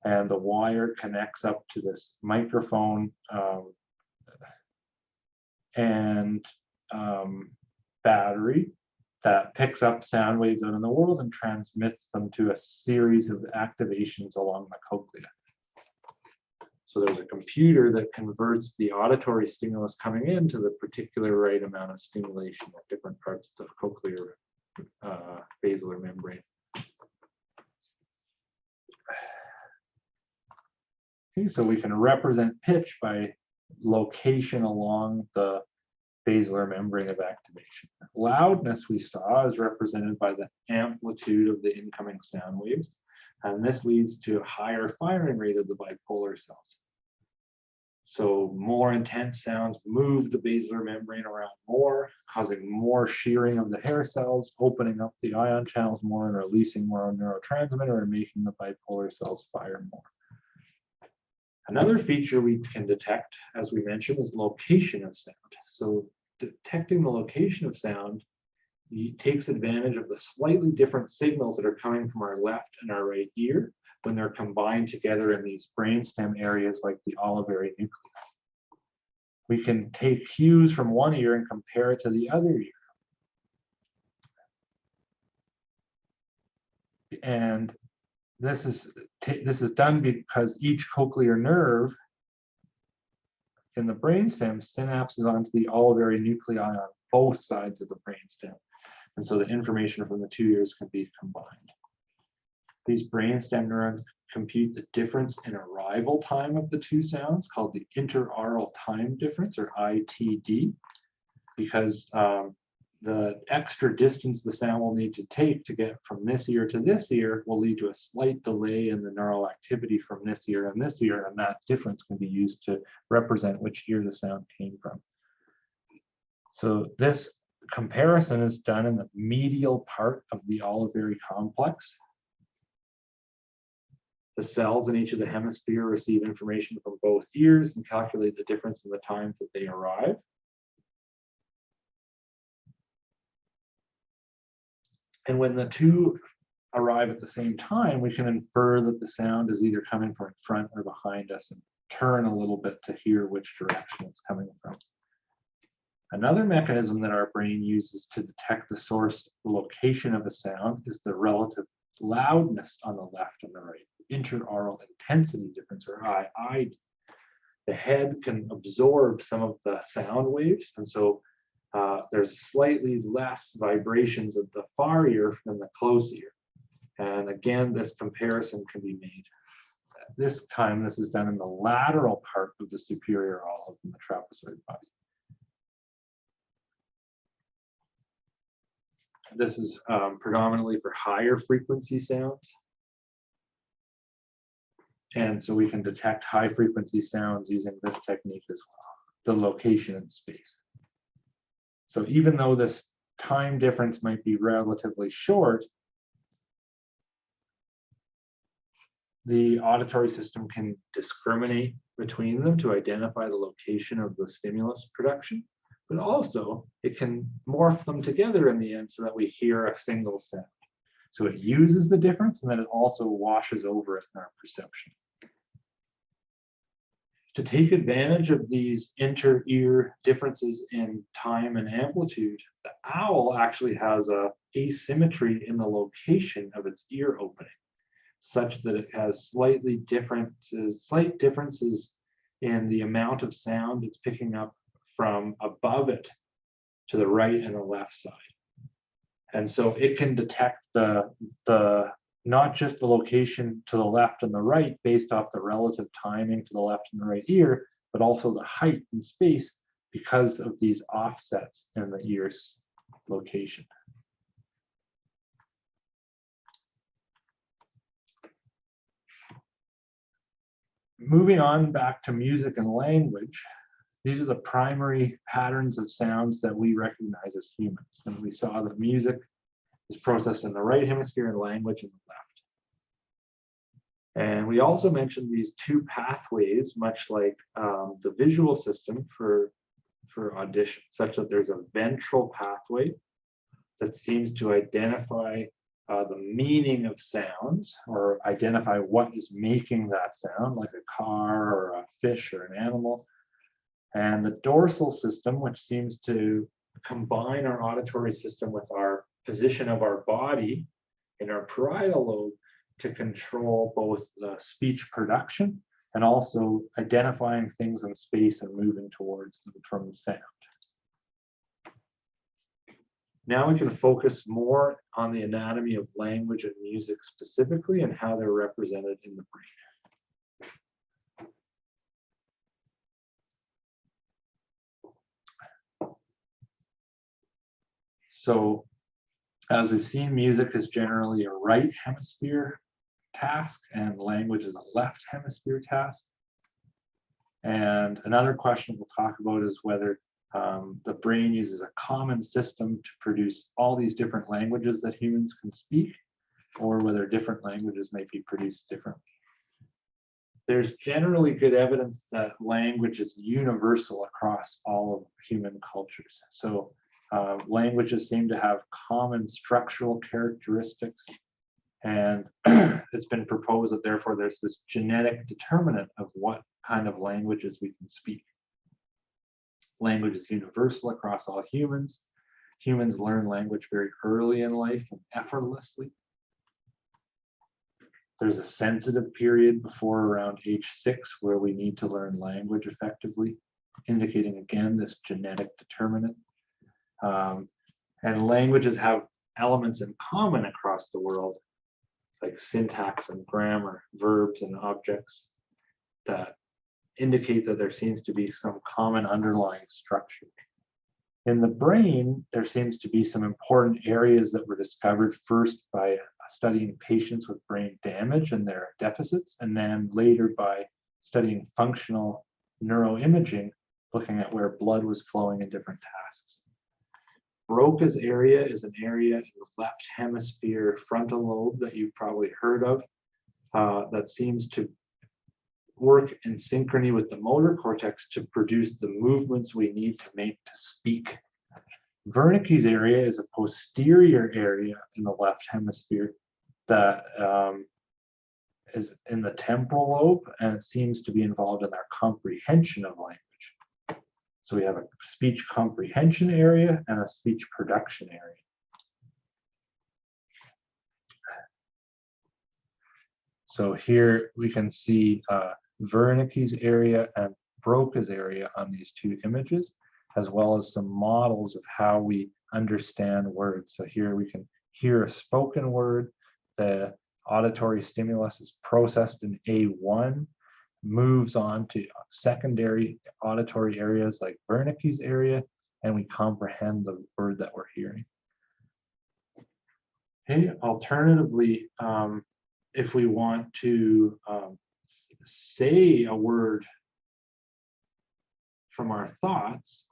And the wire connects up to this microphone and battery that picks up sound waves out in the world and transmits them to a series of activations along the cochlea. So there's a computer that converts the auditory stimulus coming in to the particular right amount of stimulation at different parts of the cochlear basilar membrane. Okay, so we can represent pitch by location along the basilar membrane of activation. Loudness we saw is represented by the amplitude of the incoming sound waves, and this leads to a higher firing rate of the bipolar cells. So more intense sounds move the basilar membrane around more, causing more shearing of the hair cells, opening up the ion channels more and releasing more neurotransmitter and making the bipolar cells fire more. Another feature we can detect, as we mentioned, is location of sound. So detecting the location of sound takes advantage of the slightly different signals that are coming from our left and our right ear when they're combined together in these brainstem areas like the olivary nuclei. We can take cues from one ear and compare it to the other ear. And this is done because each cochlear nerve in the brainstem synapses onto the olivary nuclei on both sides of the brainstem. And so the information from the two ears can be combined. These brainstem neurons compute the difference in arrival time of the two sounds, called the interaural time difference, or ITD, because the extra distance the sound will need to take to get from this ear to this ear will lead to a slight delay in the neural activity from this ear and this ear, and that difference can be used to represent which ear the sound came from. So this comparison is done in the medial part of the olivary complex. The cells in each of the hemisphere receive information from both ears and calculate the difference in the times that they arrive. And when the two arrive at the same time, we can infer that the sound is either coming from in front or behind us and turn a little bit to hear which direction it's coming from. Another mechanism that our brain uses to detect the source location of a sound is the relative loudness on the left and the right, interaural intensity difference, or I. The head can absorb some of the sound waves, and so there's slightly less vibrations at the far ear than the close ear. And again, this comparison can be made. This time, this is done in the lateral part of the superior olive in the trapezoid body. This is predominantly for higher frequency sounds. And so we can detect high frequency sounds using this technique as well, the location in space. So even though this time difference might be relatively short, the auditory system can discriminate between them to identify the location of the stimulus production, but also it can morph them together in the end so that we hear a single sound. So it uses the difference and then it also washes over it in our perception. To take advantage of these inter-ear differences in time and amplitude, the owl actually has an asymmetry in the location of its ear opening, such that it has slight differences in the amount of sound it's picking up from above it to the right and the left side. And so it can detect the not just the location to the left and the right based off the relative timing to the left and the right ear, but also the height in space because of these offsets in the ear's location. Moving on back to music and language, these are the primary patterns of sounds that we recognize as humans. And we saw that music is processed in the right hemisphere and language in the left. And we also mentioned these two pathways, much like the visual system for audition, such that there's a ventral pathway that seems to identify the meaning of sounds or identify what is making that sound, like a car or a fish or an animal. And the dorsal system, which seems to combine our auditory system with our position of our body in our parietal lobe to control both the speech production and also identifying things in space and moving towards them from the sound. Now we can focus more on the anatomy of language and music specifically and how they're represented in the brain. So, as we've seen, music is generally a right hemisphere task and language is a left hemisphere task. And another question we'll talk about is whether the brain uses a common system to produce all these different languages that humans can speak, or whether different languages may be produced differently. There's generally good evidence that language is universal across all of human cultures. So languages seem to have common structural characteristics, and it's been proposed that therefore there's this genetic determinant of what kind of languages we can speak. Language is universal across all humans. Humans learn language very early in life and effortlessly. There's a sensitive period before around age 6 where we need to learn language effectively, indicating again this genetic determinant. And languages have elements in common across the world, like syntax and grammar, verbs and objects, that indicate that there seems to be some common underlying structure. In the brain, there seems to be some important areas that were discovered first by studying patients with brain damage and their deficits, and then later by studying functional neuroimaging, looking at where blood was flowing in different tasks. Broca's area is an area in the left hemisphere frontal lobe that you've probably heard of that seems to work in synchrony with the motor cortex to produce the movements we need to make to speak. Wernicke's area is a posterior area in the left hemisphere that is in the temporal lobe, and it seems to be involved in our comprehension of language. So we have a speech comprehension area and a speech production area. So here we can see Wernicke's area and Broca's area on these two images, as well as some models of how we understand words. So here we can hear a spoken word. The auditory stimulus is processed in A1, moves on to secondary auditory areas like Wernicke's area, and we comprehend the word that we're hearing. Okay, alternatively, if we want to say a word from our thoughts,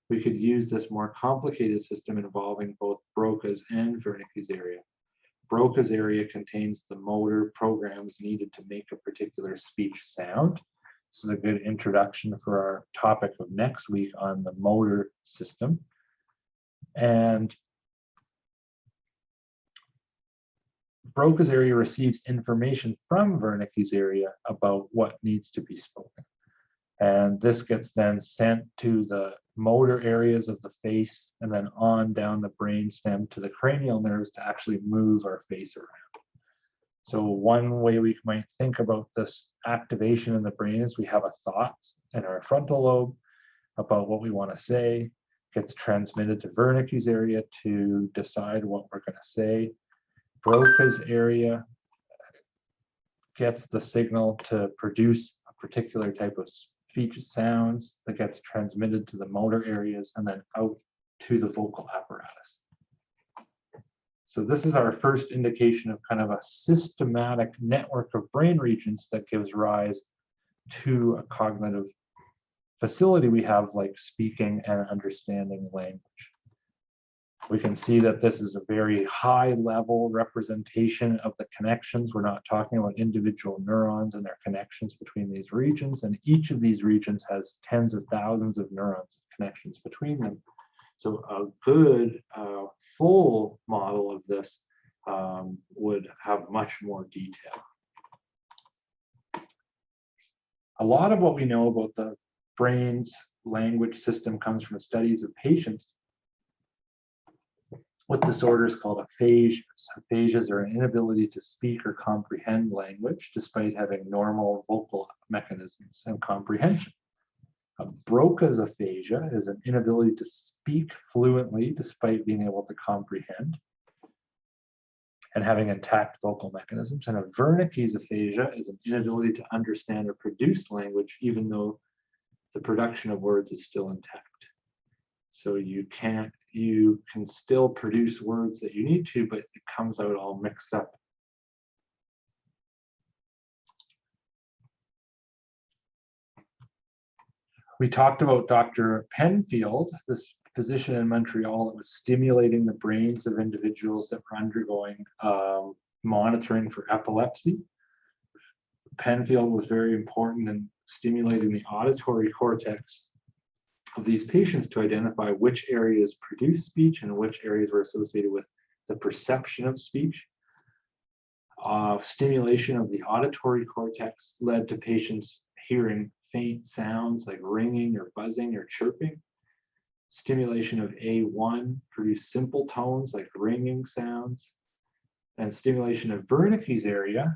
we could use this more complicated system involving both Broca's and Wernicke's area. Broca's area contains the motor programs needed to make a particular speech sound. This is a good introduction for our topic of next week on the motor system. And Broca's area receives information from Wernicke's area about what needs to be spoken. And this gets then sent to the motor areas of the face and then on down the brainstem to the cranial nerves to actually move our face around. So one way we might think about this activation in the brain is we have a thought in our frontal lobe about what we want to say, gets transmitted to Wernicke's area to decide what we're going to say. Broca's area gets the signal to produce a particular type of speech sounds that gets transmitted to the motor areas and then out to the vocal apparatus. So this is our first indication of kind of a systematic network of brain regions that gives rise to a cognitive facility we have like speaking and understanding language. We can see that this is a very high level representation of the connections. We're not talking about individual neurons and their connections between these regions, and each of these regions has tens of thousands of neurons connections between them. So a good full model of this would have much more detail. A lot of what we know about the brain's language system comes from studies of patients with disorders called aphasias. Aphasias are an inability to speak or comprehend language despite having normal vocal mechanisms and comprehension. Broca's aphasia is an inability to speak fluently despite being able to comprehend and having intact vocal mechanisms. And a Wernicke's aphasia is an inability to understand or produce language even though the production of words is still intact. So you can still produce words that you need to, but it comes out all mixed up. We talked about Dr. Penfield, this physician in Montreal that was stimulating the brains of individuals that were undergoing monitoring for epilepsy. Penfield was very important in stimulating the auditory cortex of these patients to identify which areas produce speech and which areas were associated with the perception of speech. Stimulation of the auditory cortex led to patients hearing faint sounds like ringing or buzzing or chirping. Stimulation of A1 produced simple tones like ringing sounds. And stimulation of Wernicke's area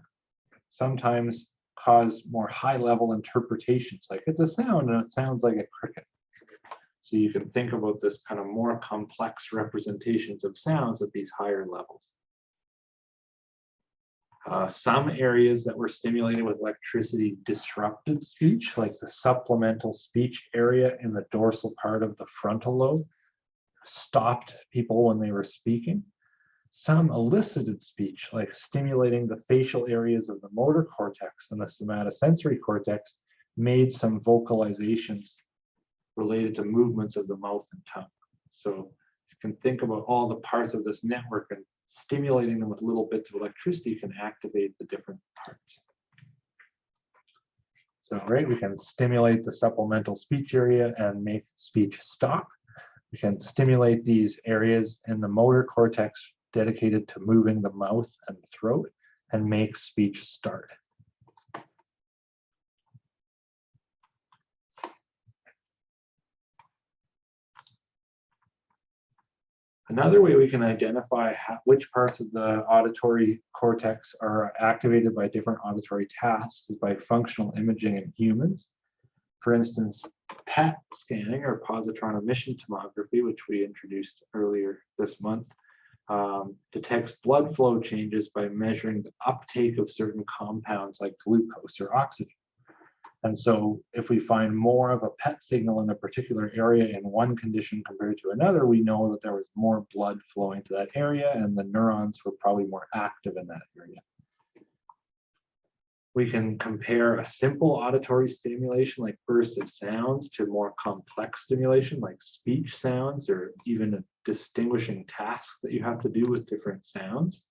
sometimes caused more high-level interpretations, like it's a sound and it sounds like a cricket. So you can think about this kind of more complex representations of sounds at these higher levels. Some areas that were stimulated with electricity disrupted speech, like the supplemental speech area in the dorsal part of the frontal lobe. stopped people when they were speaking. Some elicited speech, like stimulating the facial areas of the motor cortex and the somatosensory cortex, made some vocalizations related to movements of the mouth and tongue. So you can think about all the parts of this network, and stimulating them with little bits of electricity can activate the different parts. So, right, we can stimulate the supplemental speech area and make speech stop. We can stimulate these areas in the motor cortex dedicated to moving the mouth and throat and make speech start. Another way we can identify which parts of the auditory cortex are activated by different auditory tasks is by functional imaging in humans. For instance, PET scanning, or positron emission tomography, which we introduced earlier this month, detects blood flow changes by measuring the uptake of certain compounds like glucose or oxygen. And so if we find more of a PET signal in a particular area in one condition compared to another, we know that there was more blood flowing to that area and the neurons were probably more active in that area. We can compare a simple auditory stimulation like bursts of sounds to more complex stimulation like speech sounds, or even a distinguishing task that you have to do with different sounds.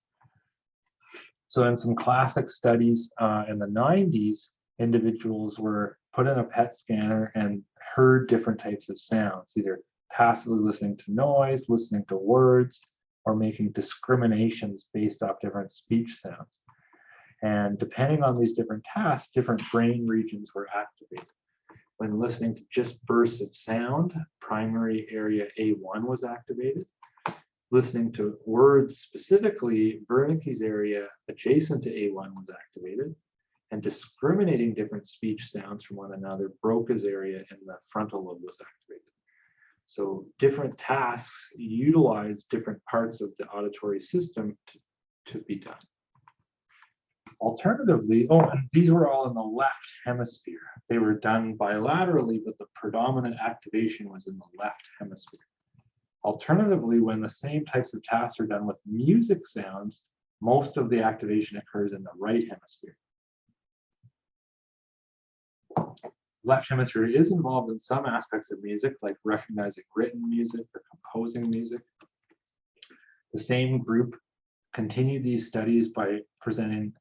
So in some classic studies in the 90s, individuals were put in a PET scanner and heard different types of sounds, either passively listening to noise, listening to words, or making discriminations based off different speech sounds. And depending on these different tasks, different brain regions were activated. When listening to just bursts of sound, primary area A1 was activated. Listening to words specifically, Wernicke's area adjacent to A1 was activated. And discriminating different speech sounds from one another, Broca's area in the frontal lobe was activated. So different tasks utilize different parts of the auditory system to be done. Alternatively, and these were all in the left hemisphere. They were done bilaterally, but the predominant activation was in the left hemisphere. Alternatively, when the same types of tasks are done with music sounds, most of the activation occurs in the right hemisphere. Left hemisphere is involved in some aspects of music, like recognizing written music or composing music. The same group continued these studies by presenting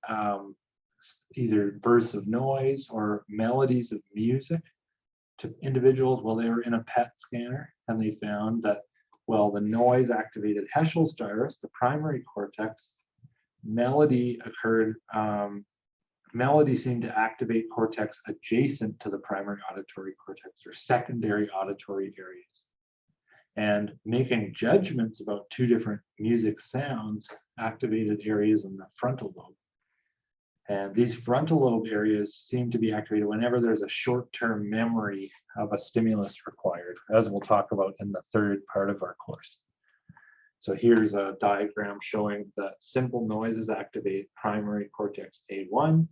either bursts of noise or melodies of music to individuals while they were in a PET scanner, and they found that, well, the noise activated Heschel's gyrus, the primary cortex. Melody occurred. Melody seemed to activate cortex adjacent to the primary auditory cortex, or secondary auditory areas. And making judgments about two different music sounds activated areas in the frontal lobe. And these frontal lobe areas seem to be activated whenever there's a short-term memory of a stimulus required, as we'll talk about in the third part of our course. So here's a diagram showing that simple noises activate primary cortex A1,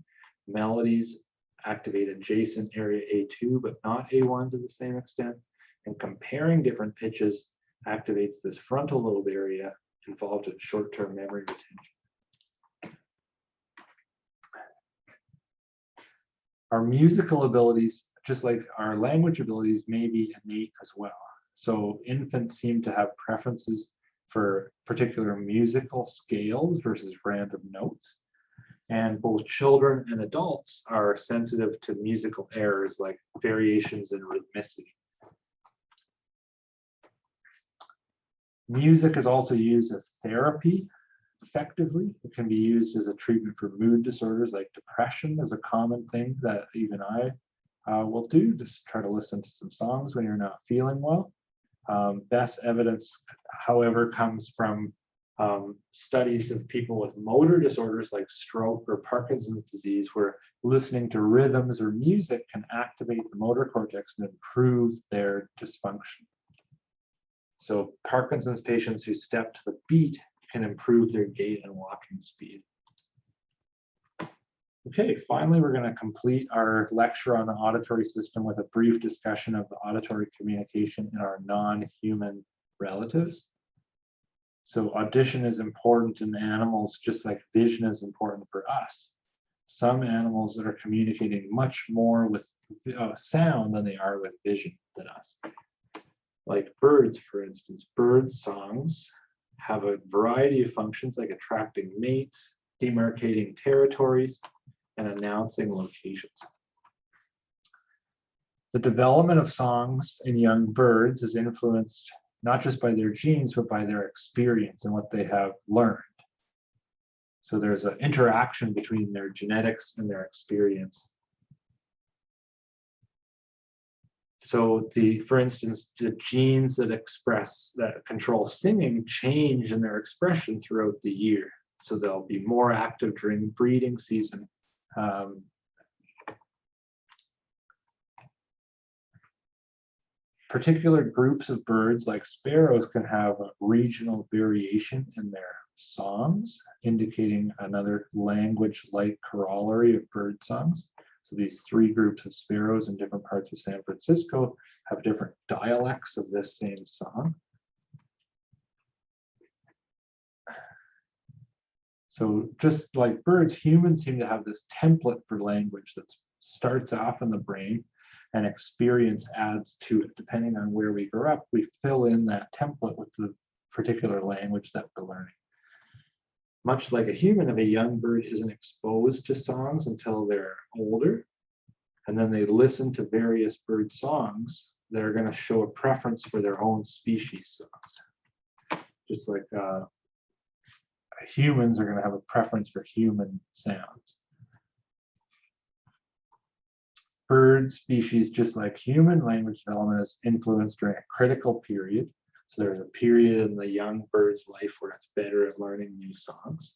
melodies activate adjacent area A2, but not A1 to the same extent. And comparing different pitches activates this frontal lobe area involved in short-term memory retention. Our musical abilities, just like our language abilities, may be innate as well. So infants seem to have preferences for particular musical scales versus random notes. And both children and adults are sensitive to musical errors like variations in rhythmicity. Music is also used as therapy effectively. It can be used as a treatment for mood disorders like depression, is a common thing that even I will do. Just try to listen to some songs when you're not feeling well. Best evidence, however, comes from studies of people with motor disorders like stroke or Parkinson's disease, where listening to rhythms or music can activate the motor cortex and improve their dysfunction. So Parkinson's patients who step to the beat can improve their gait and walking speed. Okay, finally, we're going to complete our lecture on the auditory system with a brief discussion of the auditory communication in our non-human relatives. So audition is important in animals, just like vision is important for us. Some animals that are communicating much more with sound than they are with vision than us. Like birds, for instance, bird songs have a variety of functions like attracting mates, demarcating territories, and announcing locations. The development of songs in young birds is influenced not just by their genes, but by their experience and what they have learned. So there's an interaction between their genetics and their experience. So for instance, the genes that control singing change in their expression throughout the year. So they'll be more active during breeding season. Particular groups of birds like sparrows can have a regional variation in their songs, indicating another language-like corollary of bird songs. So these three groups of sparrows in different parts of San Francisco have different dialects of this same song. So just like birds, humans seem to have this template for language that starts off in the brain and experience adds to it. Depending on where we grow up, we fill in that template with the particular language that we're learning. Much like a human, if a young bird isn't exposed to songs until they're older, and then they listen to various bird songs, they're going to show a preference for their own species songs. Just like humans are going to have a preference for human sounds. Bird species, just like human, language development is influenced during a critical period. So there's a period in the young bird's life where it's better at learning new songs.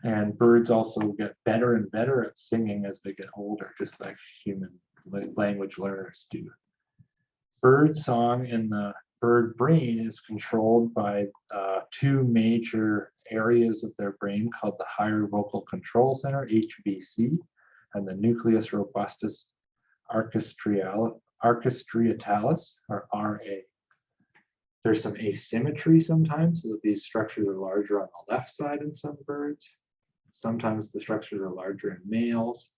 And birds also get better and better at singing as they get older, just like human language learners do. Bird song in the bird brain is controlled by two major areas of their brain called the higher vocal control center, HVC, and the nucleus robustus orchestriatalis, or RA. There's some asymmetry sometimes, so that these structures are larger on the left side in some birds. Sometimes the structures are larger in males.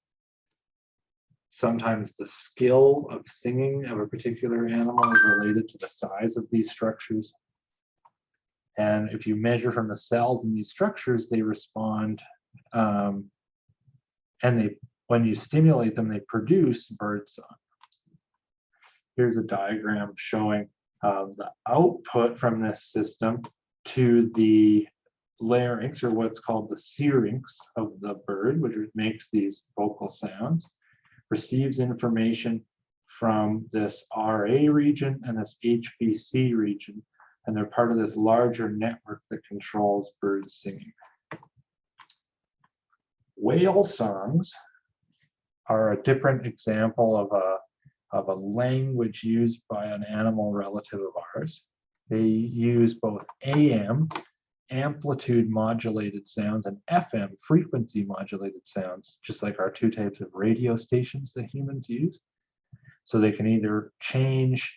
Sometimes the skill of singing of a particular animal is related to the size of these structures. And if you measure from the cells in these structures, they respond, when you stimulate them, they produce bird song. Here's a diagram showing the output from this system to the larynx, or what's called the syrinx of the bird, which makes these vocal sounds, receives information from this RA region and this HVC region, and they're part of this larger network that controls bird singing. Whale songs are a different example of a language used by an animal relative of ours. They use both AM, amplitude modulated sounds, and FM, frequency modulated sounds, just like our two types of radio stations that humans use. So they can either change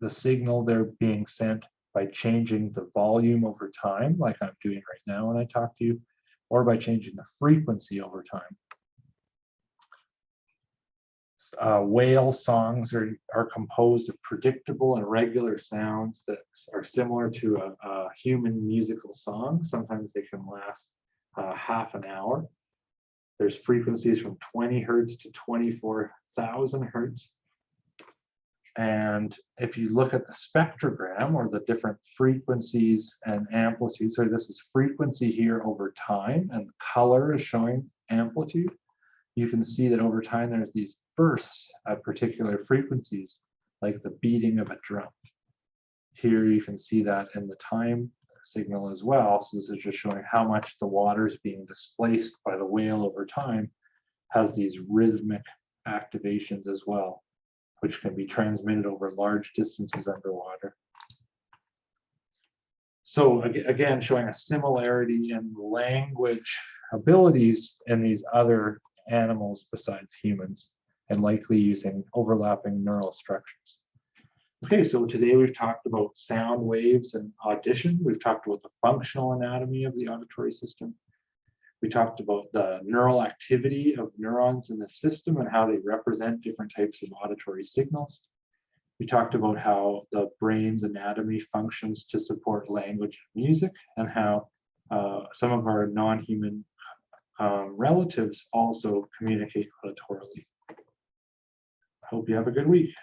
the signal they're being sent by changing the volume over time, like I'm doing right now when I talk to you, or by changing the frequency over time. Whale songs are composed of predictable and regular sounds that are similar to a human musical song. Sometimes they can last half an hour. There's frequencies from 20 hertz to 24,000 hertz. And if you look at the spectrogram, or the different frequencies and amplitudes, so this is frequency here over time, and the color is showing amplitude. You can see that over time there's these bursts at particular frequencies, like the beating of a drum. Here you can see that in the time signal as well. So this is just showing how much the water is being displaced by the whale over time, has these rhythmic activations as well, which can be transmitted over large distances underwater. So again, showing a similarity in language abilities in these other animals besides humans, and likely using overlapping neural structures. Okay, so today we've talked about sound waves and audition. We've talked about the functional anatomy of the auditory system. We talked about the neural activity of neurons in the system and how they represent different types of auditory signals. We talked about how the brain's anatomy functions to support language and music, and how some of our non-human relatives also communicate auditorily. I hope you have a good week.